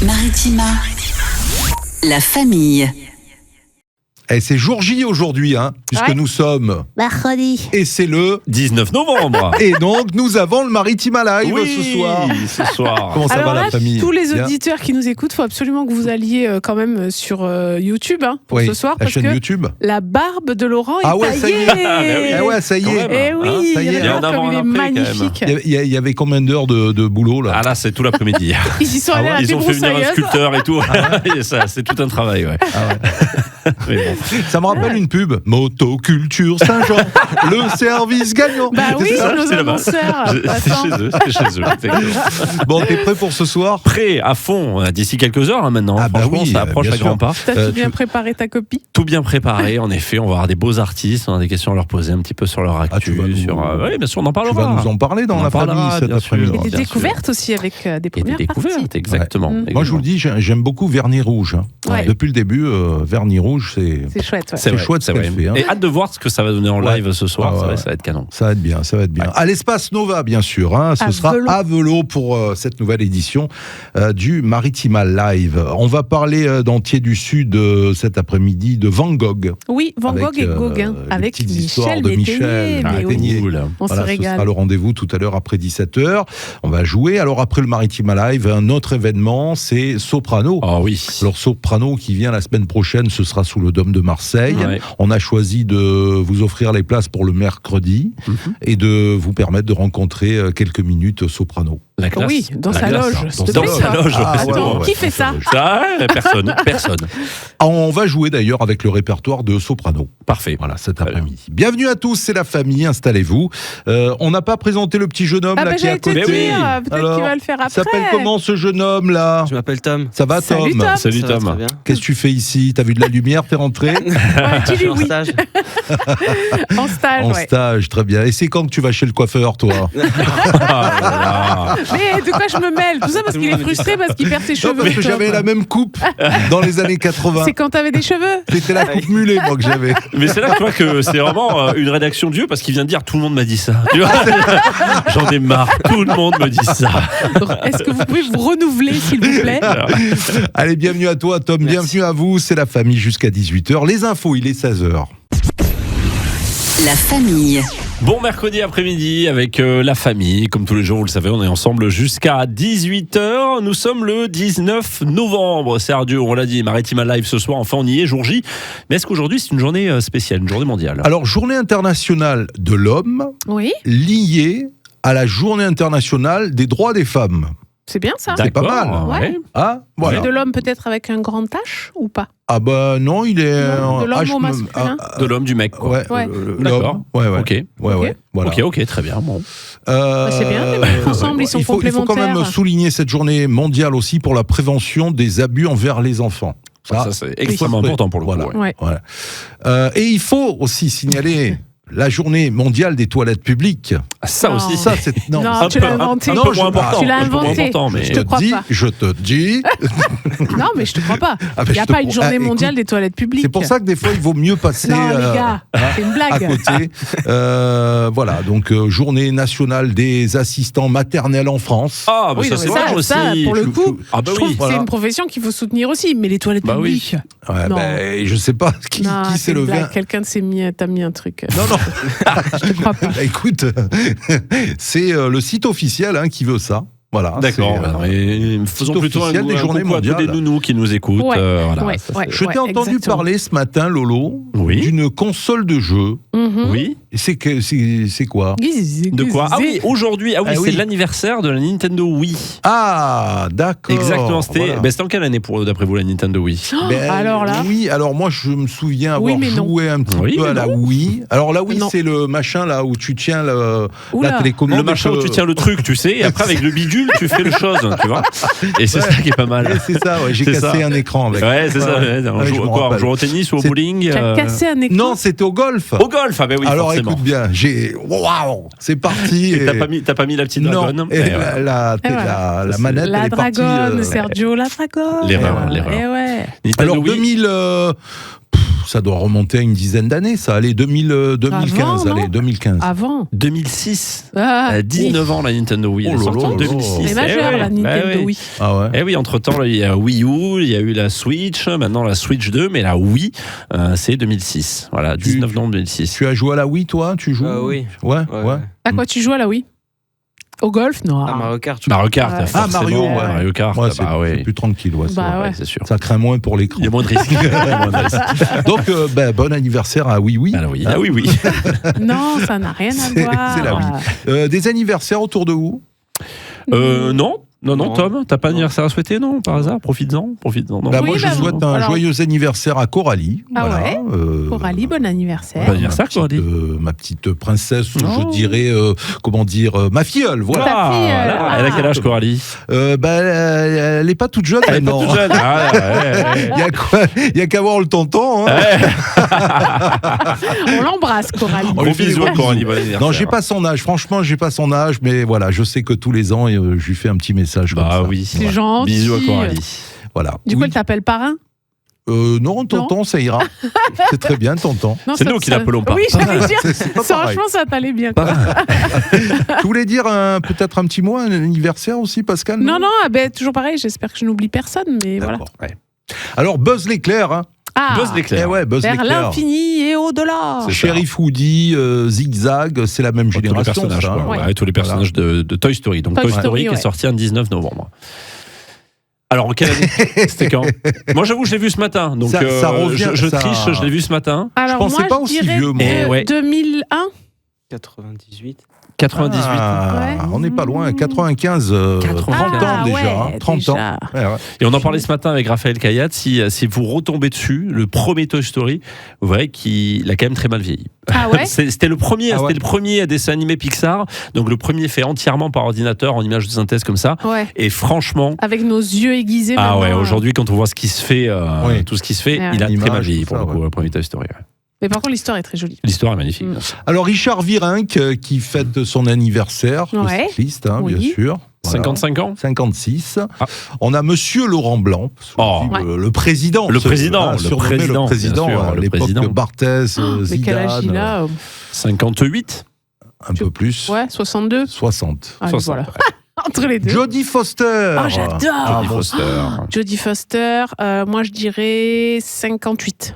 Maritima, la famille. Et c'est jour J aujourd'hui, puisque nous sommes mercredi. et c'est le 19 novembre. et donc nous avons le Maritima Live Oui, ce soir. ce soir. Comment ça Alors va là, la famille? tous les Bien. auditeurs qui nous écoutent, il faut absolument que vous alliez quand même sur YouTube pour Oui, ce soir, la parce chaîne que YouTube. la barbe de Laurent est Ah ouais, ça y est. taillée. Ah ouais, ça y Quand est. même. Eh oui, ça y est. Il y a un regarde avant, comme il est un après, quand même. magnifique. Il y avait combien d'heures de boulot là? Ah là, c'est tout l'après-midi. Ils y sont allés à la Ils ont fait venir un débroussailleuse. sculpteur et tout. Et ça, c'est tout un travail, ouais. Mais bon. Ça me rappelle une pub. Motoculture Saint-Jean, le service gagnant. Bah oui, C'est ça, nos c'est là-bas. annonceurs. C'était passant. chez eux. Exactement. Bon, t'es prêt pour ce soir? Prêt à fond d'ici quelques heures maintenant. Ah bah Franchement, oui, ça approche bien à grands sûr. pas. T'as tout bien tu- préparé ta copie? Tout bien préparé, en effet. On va avoir des beaux artistes. On a des questions à leur poser un petit peu sur leur actu. tu vas nous- sur, oui, bien sûr, on en Tu parlera. vas nous en parler dans On en la famille parlera, cet bien sûr. après-midi. Et des bien découvertes aussi avec des Et des premières découvertes, parties. exactement. Ouais. Moi, je vous le dis, j'aime beaucoup Vernis Rouge. Ouais. Depuis le début, Vernis Rouge, c'est C'est chouette, ouais. C'est vrai, chouette ce qu'elle fait, hein. Et hâte de voir ce que ça va donner en Ouais. live ce soir. Ouais, Ça va- ouais. ça va être canon. Ça va être bien, ça va être bien. À l'espace Nova, bien sûr. Ce À sera Velot. à Velot pour cette nouvelle édition du Maritima Live. On va parler d'Entier du Sud cet après-midi de Van Gogh. Oui, Van Gogh et Gauguin, les avec petites histoires Michel de Métayer. Michel Mais oui, Métayer. Cool. on se Voilà, ce régale. sera le rendez-vous tout à l'heure après 17h. On va jouer. Alors après le Maritima Live, un autre événement, c'est Soprano. Ah oui. Alors Soprano qui vient la semaine prochaine, ce sera sous le Dôme de Marseille. Ouais. On a choisi de vous offrir les places pour le mercredi et de vous permettre de rencontrer quelques minutes Soprano. La classe. Oui, dans La sa classe. loge, Dans s'il te sa plaît. Dans sa loge. Ah, ouais, c'est ouais, bon, ouais. Qui fait ça? Ça, personne. On va jouer d'ailleurs avec le répertoire de Soprano. Parfait. Voilà, cet Très bien. après-midi. Bienvenue à tous, c'est la famille, installez-vous. On n'a pas présenté le petit jeune homme Ah là bah qui est à j'allais te côté. dire, peut-être Alors, qu'il va le faire après. s'appelle comment ce jeune homme là? Je m'appelle Tom. Ça va Salut, Tom? Tom. Salut Ça va Tom. très bien. Qu'est-ce que tu fais ici? T'as vu de la lumière? T'es rentré? Ouais, Je dis-lui suis en oui. stage. En stage, En ouais. stage, très bien. Et c'est quand que tu vas chez le coiffeur, toi? Ah là là. Mais de quoi je me mêle? Tout ça parce qu'il est frustré parce qu'il perd ses Non, cheveux. parce que Tom. j'avais la même coupe dans les années 80. C'est quand t'avais des cheveux? C'était la coupe mulet, moi, que j'avais. Mais c'est là que tu vois que c'est vraiment une rédaction de Dieu parce qu'il vient de dire tout le monde m'a dit ça. Tu vois J'en ai marre, tout le monde me dit ça. Est-ce que vous pouvez vous renouveler, s'il vous plaît? Allez, bienvenue à toi, Tom. Merci. Bienvenue à vous. C'est la famille jusqu'à 18h. Les infos, il est 16h. La famille. Bon mercredi après-midi avec la famille. Comme tous les jours, vous le savez, on est ensemble jusqu'à 18h. Nous sommes le 19 novembre. C'est ardu, on l'a dit, Maritima Live ce soir. Enfin, on y est, jour J. Mais est-ce qu'aujourd'hui, c'est une journée spéciale, une journée mondiale? Alors, journée internationale de l'homme Oui, liée à la journée internationale des droits des femmes. c'est bien ça. C'est pas mal. Ouais. Ah, voilà. De l'homme peut-être avec un grand H ou pas? Ah bah non, il est... Non, de l'homme H- au masculin. De l'homme, du mec, quoi. Ouais, Ouais. D'accord. l'homme. Ouais. Ok. Ouais, voilà. Ok, très bien. Bon. C'est bien, les mettre ensemble, ils sont il faut quand même complémentaires. souligner cette journée mondiale aussi pour la prévention des abus envers les enfants. Ça, c'est extrêmement important pour le coup. Voilà. ouais. Ouais. Voilà. Et il faut aussi signaler la journée mondiale des toilettes publiques. Ah, ça Non. aussi, Ça, c'est Non, un tu peu- l'as inventé. un Non, peu je- moins important. tu l'as un peu moins inventé. important, mais Je te crois pas. Je te dis. Non, mais je te crois pas. Ah, Il ben, n'y a je te pas une pro- journée écoute, mondiale des toilettes publiques. C'est pour ça que des fois, il vaut mieux passer Non, les gars, c'est une à blague. côté. Voilà, donc journée nationale des assistants maternels en France. Ah, bah Oui, ça non, c'est mais bien aussi. ça, pour le coup, Ah bah je trouve oui. que voilà. c'est une profession qu'il faut soutenir aussi. Mais les toilettes Bah oui. publiques. Ouais, Non. ben, je sais pas qui Non, s'est c'est une levé. blague. Quelqu'un t'a mis un truc. Non, non. Je te crois pas. Bah, écoute, c'est le site officiel qui veut ça. Voilà. D'accord, c'est, bah, mais faisons site plutôt un officiel des journées coucou à tous les mondiales. nounous qui nous écoutent. Ouais, voilà, ouais, ça, ouais. c'est- Je t'ai entendu exactement. parler ce matin, Lolo, Oui. d'une console de jeu. Mhm. Oui. Et c'est quoi? De quoi? Ah oui, aujourd'hui, Ah c'est oui. l'anniversaire de la Nintendo Wii. Ah, d'accord. Exactement, c'était Voilà. c'était en quelle année d'après vous la Nintendo Wii? Ben, alors là. Oui, alors moi je me souviens Oui, avoir mais non. joué un petit Oui, peu mais à la non. Wii. Alors la Wii Non. c'est le machin là où tu tiens la Oula. télécommande. Le machin où tu tiens le truc, tu sais, et après avec le bidule, tu fais le chose, tu vois. Et c'est Ouais. ça qui est pas mal. Et c'est ça, ouais, j'ai C'est cassé ça. un écran avec. Ouais, c'est ça. Ouais. Ouais, on Ouais, joue je me quoi, on rappelle. joue au tennis ou au C'est- bowling Tu as cassé un écran. Non, c'était au golf. Au golf, ah ben oui, Alors forcément. écoute bien, waouh, c'est parti. Et t'as pas mis la petite dragonne. Non, et Eh ouais. la Et voilà. la manette La elle est partie. dragonne, Sergio, la dragonne. L'erreur, Et voilà. l'erreur. Et ouais. Nintendo Alors Wii. 2000 ça doit remonter à une dizaine d'années, ça. Allez, 2015, Avant, allez, 2015. Avant. 2006. Ah, 19 ans la Nintendo Wii. Elle est Oh là sortie là en là. 2006. elle est majeure, la Nintendo Wii. Ah ouais. Eh oui, entre-temps, là, il y a Wii U, il y a eu la Switch, maintenant la Switch 2, mais la Wii, c'est 2006. Voilà, 19 novembre 2006. Tu as joué à la Wii, toi? Tu joues? Oui. Ouais. À quoi tu joues à la Wii? Au golf? Non. Ah, Mario Kart. Mario Kart, Ah, forcément. Mario, ouais. Mario Kart, Ouais, bah c'est oui. plus tranquille, ouais, Bah ouais. C'est sûr. ça craint moins pour l'écran. Il y a moins de risques. Il y a moins de risques. Donc, bon anniversaire à Oui Oui. Ah oui, ah oui, oui. Non, ça n'a rien à C'est- voir. c'est la vie. Des anniversaires autour de vous? Non. Non, Non. Tom, t'as pas d'anniversaire à souhaiter, non, par hasard? Profites-en. Non. Bah, Oui, moi, je bah, souhaite un alors- joyeux anniversaire à Coralie. Ah ouais. Coralie, bon anniversaire. Bon anniversaire, Coralie. Ma petite princesse, Oh. je dirais, ma filleule, voilà. Ta fille, Voilà. Elle a quel âge, Coralie? Elle n'est pas toute jeune Elle est pas maintenant. toute jeune. Ah, ouais. Il y a qu'à voir le tonton. Hein. On l'embrasse, Coralie. On Gros lui fait des bisous à gros Coralie, bisous. bon anniversaire. Non, j'ai pas son âge. Franchement, j'ai pas son âge, mais voilà, je sais que tous les ans, je lui fais un petit message comme Bah ça. oui. C'est gentil. Bisous à Coralie. Voilà. Du coup, Oui. elle t'appelle parrain? Non, tonton, ça ira. C'est très bien, tonton. Non, C'est ça- nous qui ça- l'appelons parrain. Oui, j'allais dire. C'est pas pareil. Franchement, ça t'allait bien. quoi. Tu voulais dire peut-être un petit mot, un anniversaire aussi, Pascal? Non, toujours pareil. J'espère que je n'oublie personne, mais voilà. D'accord. Ouais. Alors, Buzz l'éclair. Hein. Ah, Buzz l'éclair. Eh ouais, Buzz vers l'éclair. l'infini et au-delà. Sheriff Woody, Zigzag, c'est la même Tous les génération. personnages, ça, hein. quoi. Ouais, tous les personnages de Toy Story. Donc Toy Toy Story Story, qui ouais. est sorti en 19 novembre. Alors, en quelle année? C'était quand? Moi, j'avoue, je l'ai vu ce matin. Donc, Ça revient, je ça- triche, je l'ai vu ce matin. Alors, pensais moi, pas je aussi dirais vieux, moi. Eh ouais. 2001. 98. 98. Ah, Ouais. on n'est pas loin, 95, 30 Ah, ans déjà. ouais, hein, 30 déjà. ans. Ouais, ouais. Et on en parlait ce matin avec Raphaël Kayat. Si vous retombez dessus, le premier Toy Story, vous verrez qu'il a quand même très mal vieilli. Ah ouais. C'était le premier, Ah ouais. c'était le premier dessin animé Pixar. Donc le premier fait entièrement par ordinateur en images de synthèse comme ça. Ouais. Et franchement, Avec nos yeux aiguisés. ah ouais, maintenant. aujourd'hui quand on voit ce qui se fait, Oui. tout ce qui se fait, Ouais. il a très L'image, mal vieilli tout pour ça, le coup, ouais. le premier Toy Story. Ouais. Mais par contre, l'histoire est très jolie. L'histoire est magnifique. Mm. Alors, Richard Virenque, qui fête son anniversaire, le Ouais. cycliste, hein, Oui. bien sûr. Voilà. 55 ans. 56. Ah. On a Monsieur Laurent Blanc, Oh. le président. Le président, surnommé bien le président, sûr, à le l'époque président. Barthès, Mais quel âge il Zidane, a 58. un peu plus. Ouais, 62. 60. Ah, 60. voilà. Entre les deux. Jodie Foster. Oh, j'adore. Jodie Foster. Jodie Foster, moi je dirais 58.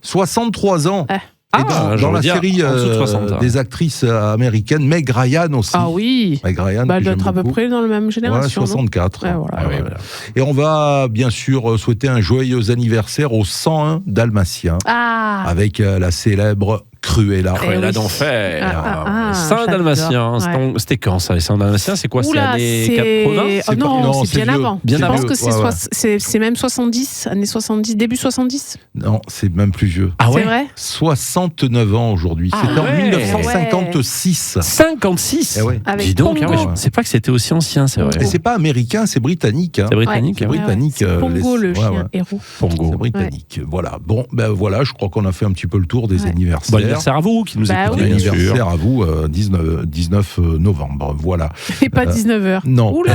63 ans. Ah. Et dans j'aurais la dit série en dessous de 60, hein. des actrices américaines, Meg Ryan aussi. Ah oui. Meg Ryan, Bah, elle que doit j'aime être à peu beaucoup. près dans la même Ouais, génération. non 64. Ouais, voilà. Ah oui, voilà. Et on va bien sûr souhaiter un joyeux anniversaire aux 101 Dalmatiens Ah. avec la célèbre Cruella. Cruella oui. d'enfer. Ah, Saint j'adore. Dalmatien. Ouais. C'était quand ça, les Saint Dalmatiens? C'est quoi? C'est Oula, années c'est... 80? Oh C'est non, pas- non, c'est c'est bien vieux. avant. Bien Je avant. pense que Ouais, ouais. c'est même 70, années 70, début 70. Non, c'est même plus vieux. Ah C'est ouais? vrai 69 ans aujourd'hui. Ah C'était en ouais. 1956. 56. Eh ouais. Avec Dis donc, Pongo. je ne sais pas que c'était aussi ancien, c'est vrai. Et c'est pas américain, c'est britannique. hein. C'est britannique. C'est hein. britannique. C'est Pongo, le ouais, chien ouais. héros. Pongo. C'est britannique. Voilà. Bon, ben voilà, je crois qu'on a fait un petit peu le tour des Ouais. anniversaires. Bon anniversaire à vous qui nous Bah écoutez, oui. bien sûr. Anniversaire à vous, 19 novembre. Voilà. Et pas 19h. Non. Oula.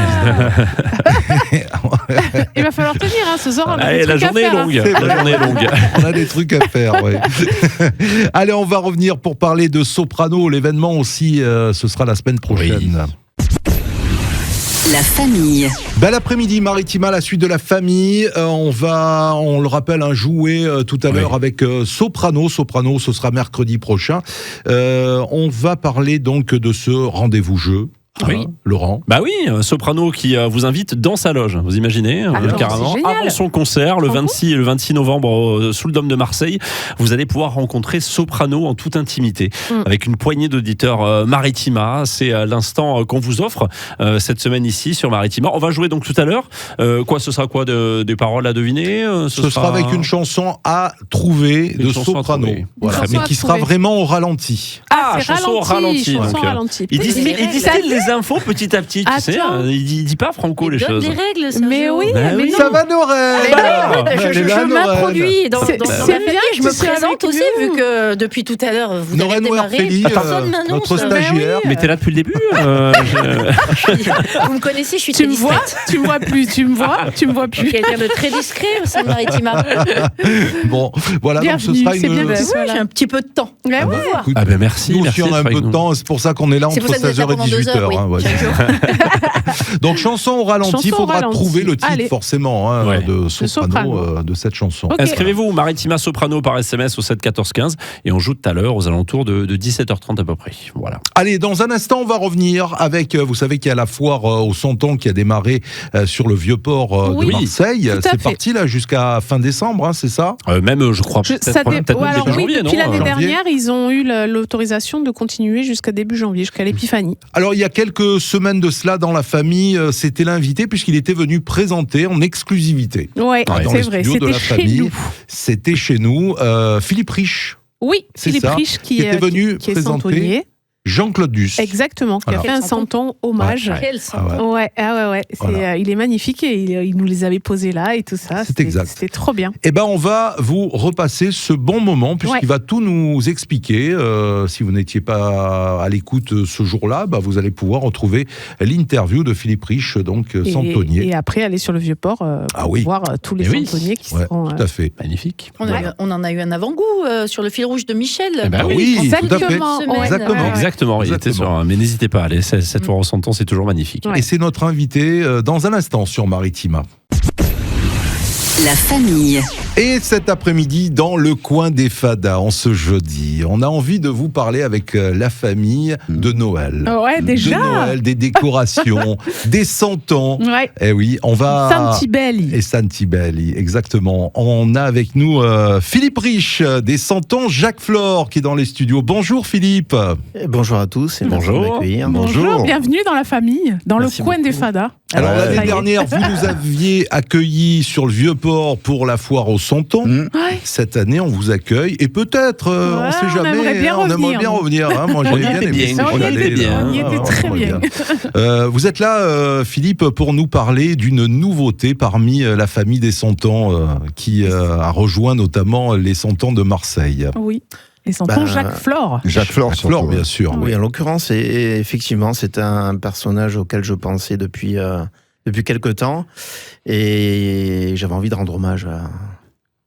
Il va falloir tenir, hein, ce soir. On a Allez, des la trucs à journée est faire, hein. longue. La journée est longue. On a des trucs à faire, ouais. Allez, on va revenir pour parler de Soprano. L'événement aussi, ce sera la semaine prochaine. La famille. Bel après-midi, Maritima, la suite de la famille. On le rappelle, jouer tout à l'heure avec Soprano. Soprano, ce sera mercredi prochain. On va parler donc de ce rendez-vous jeu. Oui. Laurent. Bah oui, Soprano qui vous invite dans sa loge, vous imaginez, Ah non, carrément. c'est génial. Avant son concert, le 26 novembre, sous le Dôme de Marseille, vous allez pouvoir rencontrer Soprano en toute intimité, avec une poignée d'auditeurs Maritima. C'est l'instant qu'on vous offre cette semaine ici sur Maritima. On va jouer donc tout à l'heure. Ce sera quoi des paroles à deviner Ce sera avec une chanson à trouver Une de chanson à Soprano. trouver. Voilà, Une chanson mais à qui sera trouver. vraiment au ralenti. Ah, C'est chanson au ralenti. chanson donc, au ralenti. il distille les les infos petit à petit, tu sais. Attends. Il dit pas Franco les Donne choses. les règles, Sergio. Mais oui, Ben mais oui. non. Ça va, Noël Je m'introduis dans C'est la bien famille. que Je me tu sois présente avec aussi, nous. vu que depuis tout à l'heure, vous avez Noël démarré. Warfeli, Personne m'annonce. notre stagiaire. Mais t'es là depuis le début. Vous me connaissez, je suis Tu très me vois, discrète. tu me vois plus, tu me vois Je suis plus. quelqu'un de très discret au sein de Maritima. Bon, voilà, donc ce Bienvenue, sera c'est bien une... que tu sois J'ai là. un petit peu de temps. Ouais, Ah bah, ouais. écoute, Ah ben merci. nous merci aussi on a un d'être peu avec de nous. temps, c'est pour ça qu'on est là C'est entre pour ça que vous êtes là 16h et pendant 2 18h. heures, oui. hein, ouais. Chaque jour. Donc chanson au ralenti, il Chanson au faudra ralenti. trouver le titre Allez. forcément hein, Ouais. de Soprano, Soprano. de cette chanson. Ok. Inscrivez-vous Maritima Soprano par SMS au 7 14 15 et on joue tout à l'heure aux alentours de 17h30 à peu près. Voilà. Allez, dans un instant, on va revenir avec, vous savez qu'il y a la foire au Santon qui a démarré sur le Vieux-Port Oui. de Marseille. Tout à C'est fait. parti là jusqu'à fin décembre, hein, c'est ça? Même je crois peut-être Ça même alors début oui, janvier, depuis non l'année Janvier. dernière, ils ont eu l'autorisation de continuer jusqu'à début janvier, jusqu'à l'épiphanie. Alors, il y a quelques semaines de cela, dans la famille, c'était l'invité puisqu'il était venu présenter en exclusivité. Ouais, Dans c'est les vrai, studios de c'était la chez famille. nous. C'était chez nous. Philippe Rich, Oui, C'est Philippe ça, Rich qui était venu qui est présenter santonnier. Jean-Claude Duss. Exactement, qui a Alors. fait un santon hommage. Quel Ah ouais. sang. Ouais. Voilà. Il est magnifique et il nous les avait posés là et tout ça. C'est exact. C'était trop bien. Eh ben, on va vous repasser ce bon moment puisqu'il va tout nous expliquer. Si vous n'étiez pas à l'écoute ce jour-là, bah, vous allez pouvoir retrouver l'interview de Philippe Rich, donc santonnier. Et après, aller sur le Vieux-Port Ah oui. voir tous les Eh oui. santonniers qui Ouais, seront. tout à fait. Magnifique. On en a eu un avant-goût sur le fil rouge de Michel. Eh ben Ah oui. oui, tout à fait. Exactement. Semaine. Exactement. Ouais. Exactement, il était Exactement. sur mais n'hésitez pas à aller, cette fois en santon, c'est toujours magnifique. Ouais. Et c'est notre invité dans un instant sur Maritima. La famille. Et cet après-midi, dans le coin des fadas, en ce jeudi, on a envie de vous parler avec la famille de Noël. Ouais, déjà. De Noël, des décorations, des santons. Ouais. Eh oui, on va... Santibelli. Et Santibelli, exactement. On a avec nous Philippe Rich, des Santons, Jacques Flore, qui est dans les studios. Bonjour Philippe. Bonjour à tous et merci de Bonjour. m'accueillir. Bonjour, bienvenue dans la famille, dans Merci le coin beaucoup. des fadas. Alors Ouais. l'année Ça y est. dernière, vous nous aviez accueillis sur le Vieux-Port pour la foire au Santon. Mmh. Ouais. Cette année, on vous accueille et peut-être, on Ouais, sait on jamais, aimerait bien on aimerait revenir, bien nous. revenir. Hein. Moi, On j'avais y bien était aimé bien, s'y on y aller, était bien. là. On y était Ah, très vraiment bien. Vous êtes là, Philippe, pour nous parler d'une nouveauté parmi la famille des Santons qui a rejoint notamment les Santons de Marseille. Oui. Les santons Jacques Flore. Jacques Flore, Flore, surtout. bien sûr. Oui, en l'occurrence, et effectivement, c'est un personnage auquel je pensais depuis quelque temps. Et j'avais envie de rendre hommage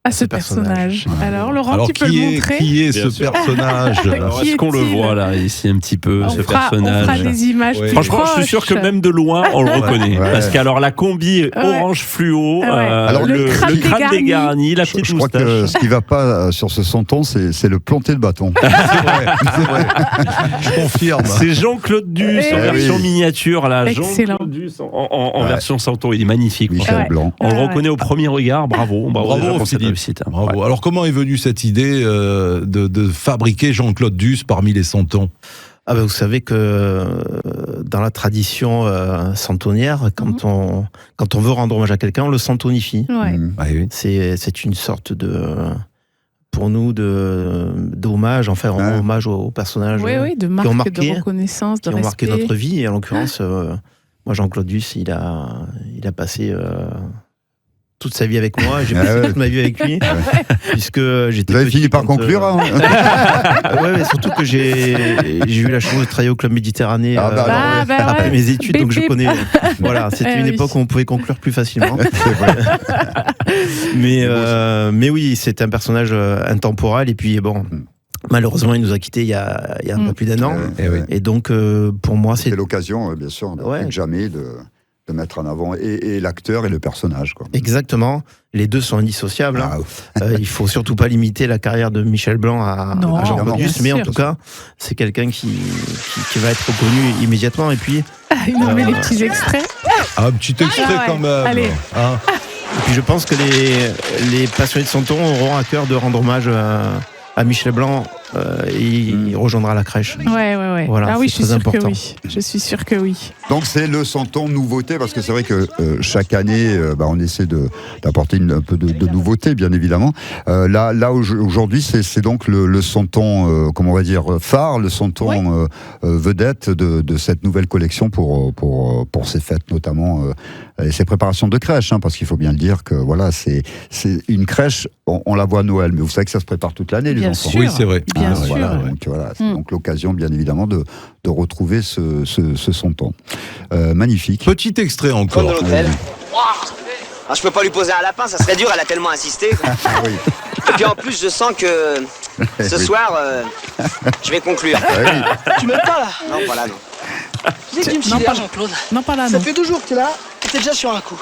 À ce personnage. Alors, Laurent, Alors, tu peux le qui montrer est Bien ce sûr. personnage Alors, Qui est-ce qu'on le est-il voit là, ici un petit peu, ce on fera personnage des images Ouais. plus Franchement, je suis sûr que proches. même de loin, on le reconnaît. Ouais. Parce qu'alors, la combi orange fluo, Ouais. Alors, le crâne dégarni, la petite Je crois moustache. que ce qui va pas sur ce santon, c'est le planter de bâton. C'est vrai. Je confirme. C'est Jean-Claude Duss Eh en version oui. miniature, là. Excellent. Jean-Claude Duss en Ouais. version Santon, il est magnifique. Michel Ouais. Blanc. On le Ouais. reconnaît au premier regard, bravo. Bravo, déjà pour cette Philippe. réussite. hein. Bravo. Ouais. Alors, comment est venue cette idée de fabriquer Jean-Claude Duss parmi les Santons? Ah ben, vous savez que dans la tradition santonnière, quand on veut rendre hommage à quelqu'un, on le santonifie. Ouais. Mmh. Ah oui. C'est une sorte pour nous, d'hommage, enfin, on rend hommage aux personnages Oui, de ont marque, marqué, de reconnaissance, de qui ont marqué respect. notre vie. Et en l'occurrence, moi, Jean-Claude Duss, il a passé toute sa vie avec moi. Et j'ai Ah passé ouais. toute ma vie avec lui. Puisque j'étais Vous avez petit fini par quand, conclure hein ouais, mais surtout que j'ai eu la chance de travailler au Club Méditerranée Ah bah, Ah, bah après ouais. mes études, donc je Bip, bip. connais. Voilà, c'était Eh une oui. époque où on pouvait conclure plus facilement. C'est vrai. Mais oui, c'est un personnage intemporel. Et puis bon, malheureusement, il nous a quittés il y a un peu plus d'un an. Eh oui. Et donc, pour moi, C'est c'est l'occasion, bien sûr, Ouais. plus que jamais de mettre en avant et l'acteur et le personnage. Quoi. exactement. Les deux sont indissociables. hein. Ah, Il faut surtout pas limiter la carrière de Michel Blanc à Non, Jean-Claude bien Duss, mais en sûr. tout cas, c'est quelqu'un qui va être reconnu immédiatement. Et puis, Il nous met les petits extraits. Un petit extrait Ah ouais. quand même. Allez. Hein. je pense que les passionnés de Santon auront à cœur de rendre hommage à Michel Blanc il rejoindra la crèche. Ouais. Voilà, ah oui, c'est je suis très sûre que important. oui. Je suis sûre que oui. Donc c'est le Santon nouveauté, parce que c'est vrai que chaque année, on essaie d'apporter un peu de nouveauté, bien évidemment. Là aujourd'hui, c'est donc le Santon, comment on va dire, phare, le Santon vedette de cette nouvelle collection pour ces fêtes, notamment, et ces préparations de crèche, parce qu'il faut bien le dire que voilà, c'est une crèche, on la voit à Noël, mais vous savez que ça se prépare toute l'année, les Bien enfants. sûr. Oui, c'est vrai. Bien sûr. Voilà, c'est donc l'occasion, bien évidemment, de retrouver ce Santon. Magnifique. Petit extrait Compte encore. de l'hôtel. Ah, je peux pas lui poser un lapin, ça serait dur, elle a tellement insisté. Ah oui. Et puis en plus, je sens que ce soir, je vais conclure. Ah oui. Tu m'aimes pas là? Non, pas là, non. Tu sais que tu me Non, filais pas- Jean-Claude. Non, pas là, Ça non. fait 2 jours que t'es là, et t'es déjà sur un coup.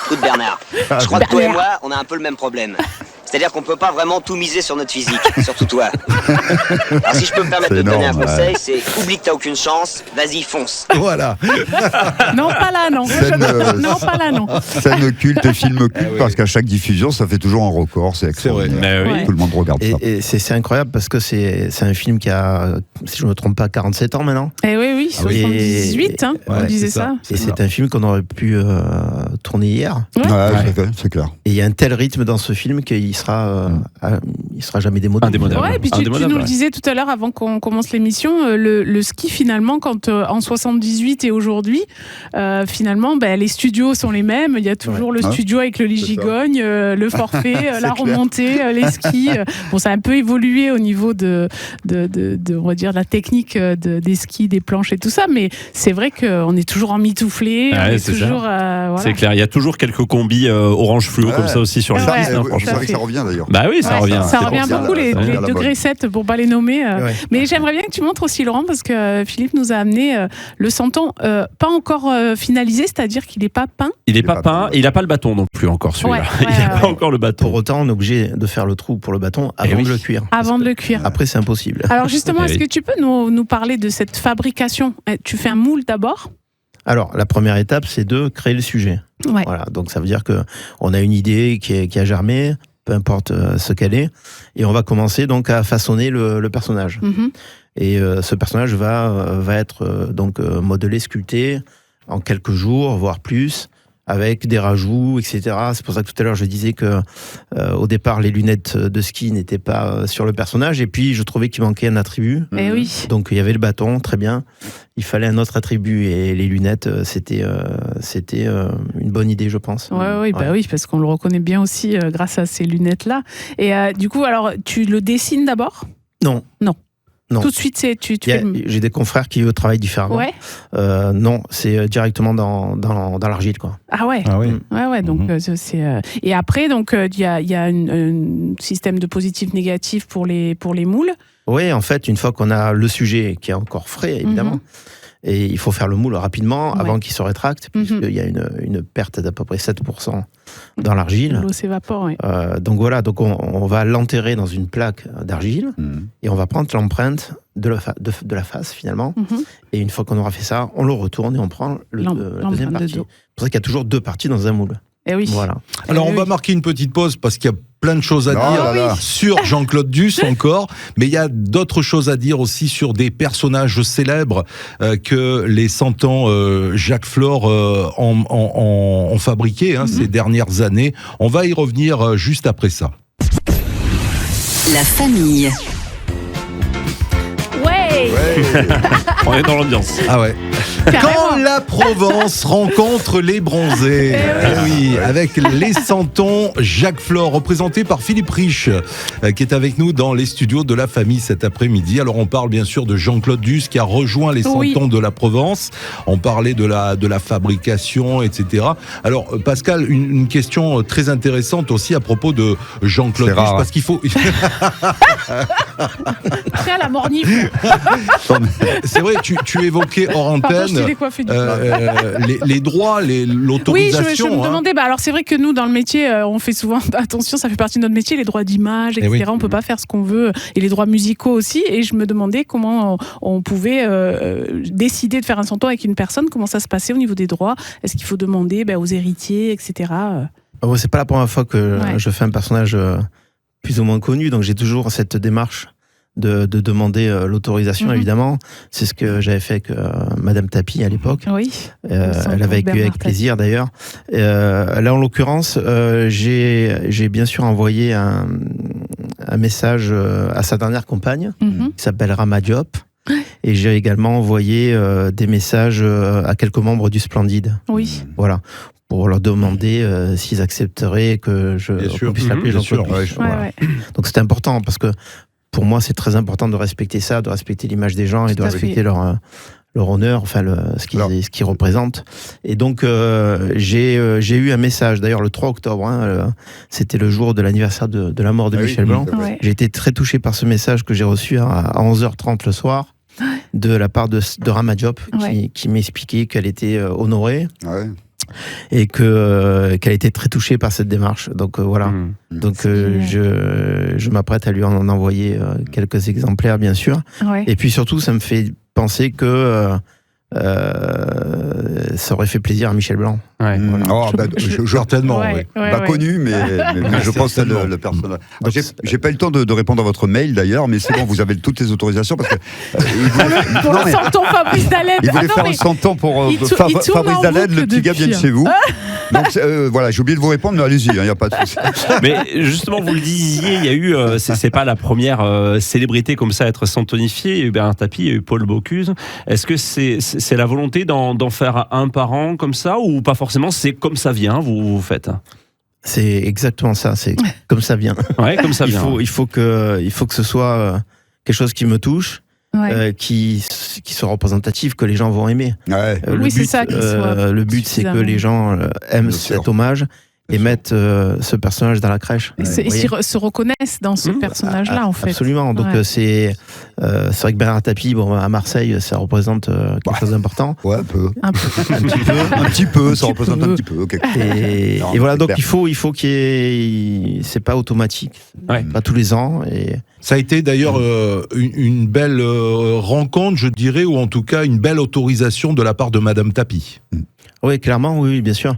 Écoute Bernard, je crois que toi et moi, on a un peu le même problème. C'est-à-dire qu'on peut pas vraiment tout miser sur notre physique, surtout toi. Alors si je peux me permettre C'est de te donner un énorme, conseil, c'est oublie que t'as aucune chance, vas-y fonce. Voilà. Non, pas là, non. Non, pas là, non. Scène culte et film culte, parce qu'à chaque diffusion, ça fait toujours un record, c'est extraordinaire. Mais oui. Ouais. Tout le monde regarde ça. Et c'est incroyable parce que c'est un film qui a, si je ne me trompe pas, 47 ans maintenant. Eh oui, Ah oui. 78, hein, on Ouais, disait c'est ça. ça. Et c'est un film qu'on aurait pu tourner hier. Ouais. C'est clair. Et il y a un tel rythme dans ce film qu'il sera jamais démodé. Indémodable. Ouais, et puis tu Indémodable, nous le ouais. disais tout à l'heure avant qu'on commence l'émission, le ski finalement, quand en 78 et aujourd'hui, finalement, les studios sont les mêmes. Il y a toujours le Ouais. studio avec le lit C'est ça. gigogne, le forfait, la clair. remontée, les skis. Bon, ça a un peu évolué au niveau de on va dire, la technique des skis, des planches et tout ça, mais c'est vrai qu'on est toujours en mitouflé, Ouais, on est c'est toujours... voilà. C'est clair, il y a toujours quelques combis orange fluo Ouais. comme ça aussi sur les Ouais, pistes, hein, ouais, franchement. C'est vrai que ça revient d'ailleurs. Bah oui, ça Ouais, revient. Ça C'est revient pour ça. beaucoup, les ça revient à la degrés bonne. 7, pour pas les nommer. Ouais. Mais j'aimerais bien que tu montres aussi, Laurent, parce que Philippe nous a amené le Santon pas encore finalisé, c'est-à-dire qu'il n'est pas peint. Il est pas peint, et il a pas le bâton non plus encore celui-là. Ouais, Il a ouais. pas encore le bâton. Pour autant, on est obligé de faire le trou pour le bâton avant oui. de le cuire. Avant de le cuire. Après, c'est impossible. Alors justement, Eh est-ce oui. que tu peux nous parler de cette fabrication? Tu fais un moule d'abord? Alors, la première étape, c'est de créer le sujet. Ouais. Voilà, donc ça veut dire que on a une idée qui a germé, peu importe ce qu'elle est, et on va commencer donc à façonner le personnage. Mhm. Et ce personnage va être donc modelé, sculpté en quelques jours, voire plus, avec des rajouts, etc. C'est pour ça que tout à l'heure je disais que au départ les lunettes de ski n'étaient pas sur le personnage, et puis je trouvais qu'il manquait un attribut. Eh oui. Donc il y avait le bâton, très bien. Il fallait un autre attribut, et les lunettes, c'était une bonne idée, je pense. Ouais, bah oui, parce qu'on le reconnaît bien aussi grâce à ces lunettes-là. Et du coup, alors, tu le dessines d'abord? Non. Non. Non. Tout de suite, tu fais le... J'ai des confrères qui eux travaillent différemment. Ouais. Non, c'est directement dans l'argile, quoi. Ah ouais. Ah oui. Ouais, donc c'est. Et après, donc il y a un système de positif-négatif pour les moules. Oui, en fait, une fois qu'on a le sujet qui est encore frais, évidemment, Mhm. et il faut faire le moule rapidement Ouais. avant qu'il se rétracte, Mhm. puisqu'il y a une perte d'à peu près 7% dans l'argile. L'eau s'évapore, oui. Donc voilà, donc on va l'enterrer dans une plaque d'argile, et on va prendre l'empreinte de la face, finalement. Mhm. Et une fois qu'on aura fait ça, on le retourne et on prend la L'empreinte deuxième de partie. C'est dos. pour ça qu'il y a toujours deux parties dans un moule. Eh oui. Voilà. Alors, Eh on oui. va marquer une petite pause parce qu'il y a plein de choses à Oh dire là là. sur Jean-Claude Duss encore, mais il y a d'autres choses à dire aussi sur des personnages célèbres que les 100 ans Jacques Flore ont fabriqué ces dernières années. On va y revenir juste après ça. La famille. Ouais. On est dans l'ambiance. Ah ouais. Quand la Provence rencontre les bronzés. Eh oui, avec les Santons, Jacques Flore, représenté par Philippe Riche, qui est avec nous dans les studios de la famille cet après-midi. Alors on parle bien sûr de Jean-Claude Duss qui a rejoint les Oui. Santons de la Provence. On parlait de la fabrication, etc. Alors Pascal, une question très intéressante aussi à propos de Jean-Claude C'est Duss, rare. parce qu'il faut... Très à la mornif. C'est vrai, tu évoquais hors Pardon, je antenne t'ai décoiffé du les droits, Oui, l'autorisation. je me demandais, alors c'est vrai que nous, dans le métier, on fait souvent attention, ça fait partie de notre métier, les droits d'image, etc. oui. On peut pas faire ce qu'on veut, et les droits musicaux aussi. Et je me demandais comment on pouvait décider de faire un santon avec une personne, comment ça se passait au niveau des droits. Est-ce qu'il faut demander aux héritiers, etc. C'est pas la première fois que Ouais. je fais un personnage plus ou moins connu, donc j'ai toujours cette démarche de demander l'autorisation, Mhm. évidemment. C'est ce que j'avais fait avec Madame Tapi à l'époque. Oui. Elle avait accueilli avec plaisir d'ailleurs. Là, en l'occurrence, j'ai bien sûr envoyé un message à sa dernière compagne, Mhm. qui s'appelle Rama Diop. Et j'ai également envoyé des messages à quelques membres du Splendide. Oui. Voilà. Pour leur demander s'ils accepteraient que Bien sûr. qu'on puisse l'appeler Bien Jean-Claude sûr, Duss. ouais, Voilà. Ouais. Donc c'est important parce que pour moi c'est très important de respecter ça, de respecter l'image des gens et de Tout à respecter fait. leur honneur, enfin ce qu'ils représentent. Et donc j'ai eu un message, d'ailleurs le 3 octobre, c'était le jour de l'anniversaire de la mort de Ah oui. Michel Blanc. Ouais. J'ai été très touché par ce message que j'ai reçu à 11h30 le soir de la part de Rama Diop Ouais. qui m'expliquait qu'elle était honorée Ouais. et qu'elle était très touchée par cette démarche. Donc voilà. Mmh. Donc C'est je m'apprête à lui en envoyer quelques exemplaires, bien sûr. Ouais. Et puis surtout, ça me fait penser que ça aurait fait plaisir à Michel Blanc. Ouais. Mmh. Oh, bah, Certainement, Ouais, oui. ouais, Pas ouais. connu, mais je pense que c'est le personnage. Donc, J'ai pas eu le temps de répondre à votre mail d'ailleurs, mais c'est bon, vous avez toutes les autorisations parce que il voulait, Pour non, le mais santon Fabrice Daled. il voulait Ah non, faire mais un santon pour il tourne Fabrice en Daled, le boucle petit gars vient de depuis. chez vous. Donc voilà, j'ai oublié de vous répondre, mais allez-y, il n'y a pas de souci. Mais justement, vous le disiez, il y a eu, c'est pas la première célébrité comme ça à être santonifiée. Il y a eu Bernard Tapie, il y a eu Paul Bocuse. Est-ce que c'est la volonté d'en faire un par an comme ça, ou pas forcément? C'est comme ça vient, vous faites? c'est exactement ça. C'est comme ça vient. Ouais, comme ça Il vient. faut que ce soit quelque chose qui me touche, Ouais. qui soit représentatif, que les gens vont aimer. Ouais. Le Oui, c'est but, ça, qu'il soit le but, c'est que suffisamment. les gens aiment Bien sûr. cet hommage et Bien sûr. mettent ce personnage dans la crèche. Et Vous voyez. se reconnaissent dans ce Mmh. personnage-là, en fait. Absolument. Donc Ouais. c'est vrai que Bernard Tapie, bon, à Marseille, ça représente quelque chose d'important. Ouais, un peu. Un peu. Un petit peu, ça Un petit représente peu. un petit peu. quelque chose. Et, Non, et voilà, c'est donc clair. il faut qu'il y ait. C'est pas automatique, Ouais. pas tous les ans. Et Ça a été d'ailleurs une belle rencontre, je dirais, ou en tout cas une belle autorisation de la part de Madame Tapie. oui, clairement, oui, bien sûr.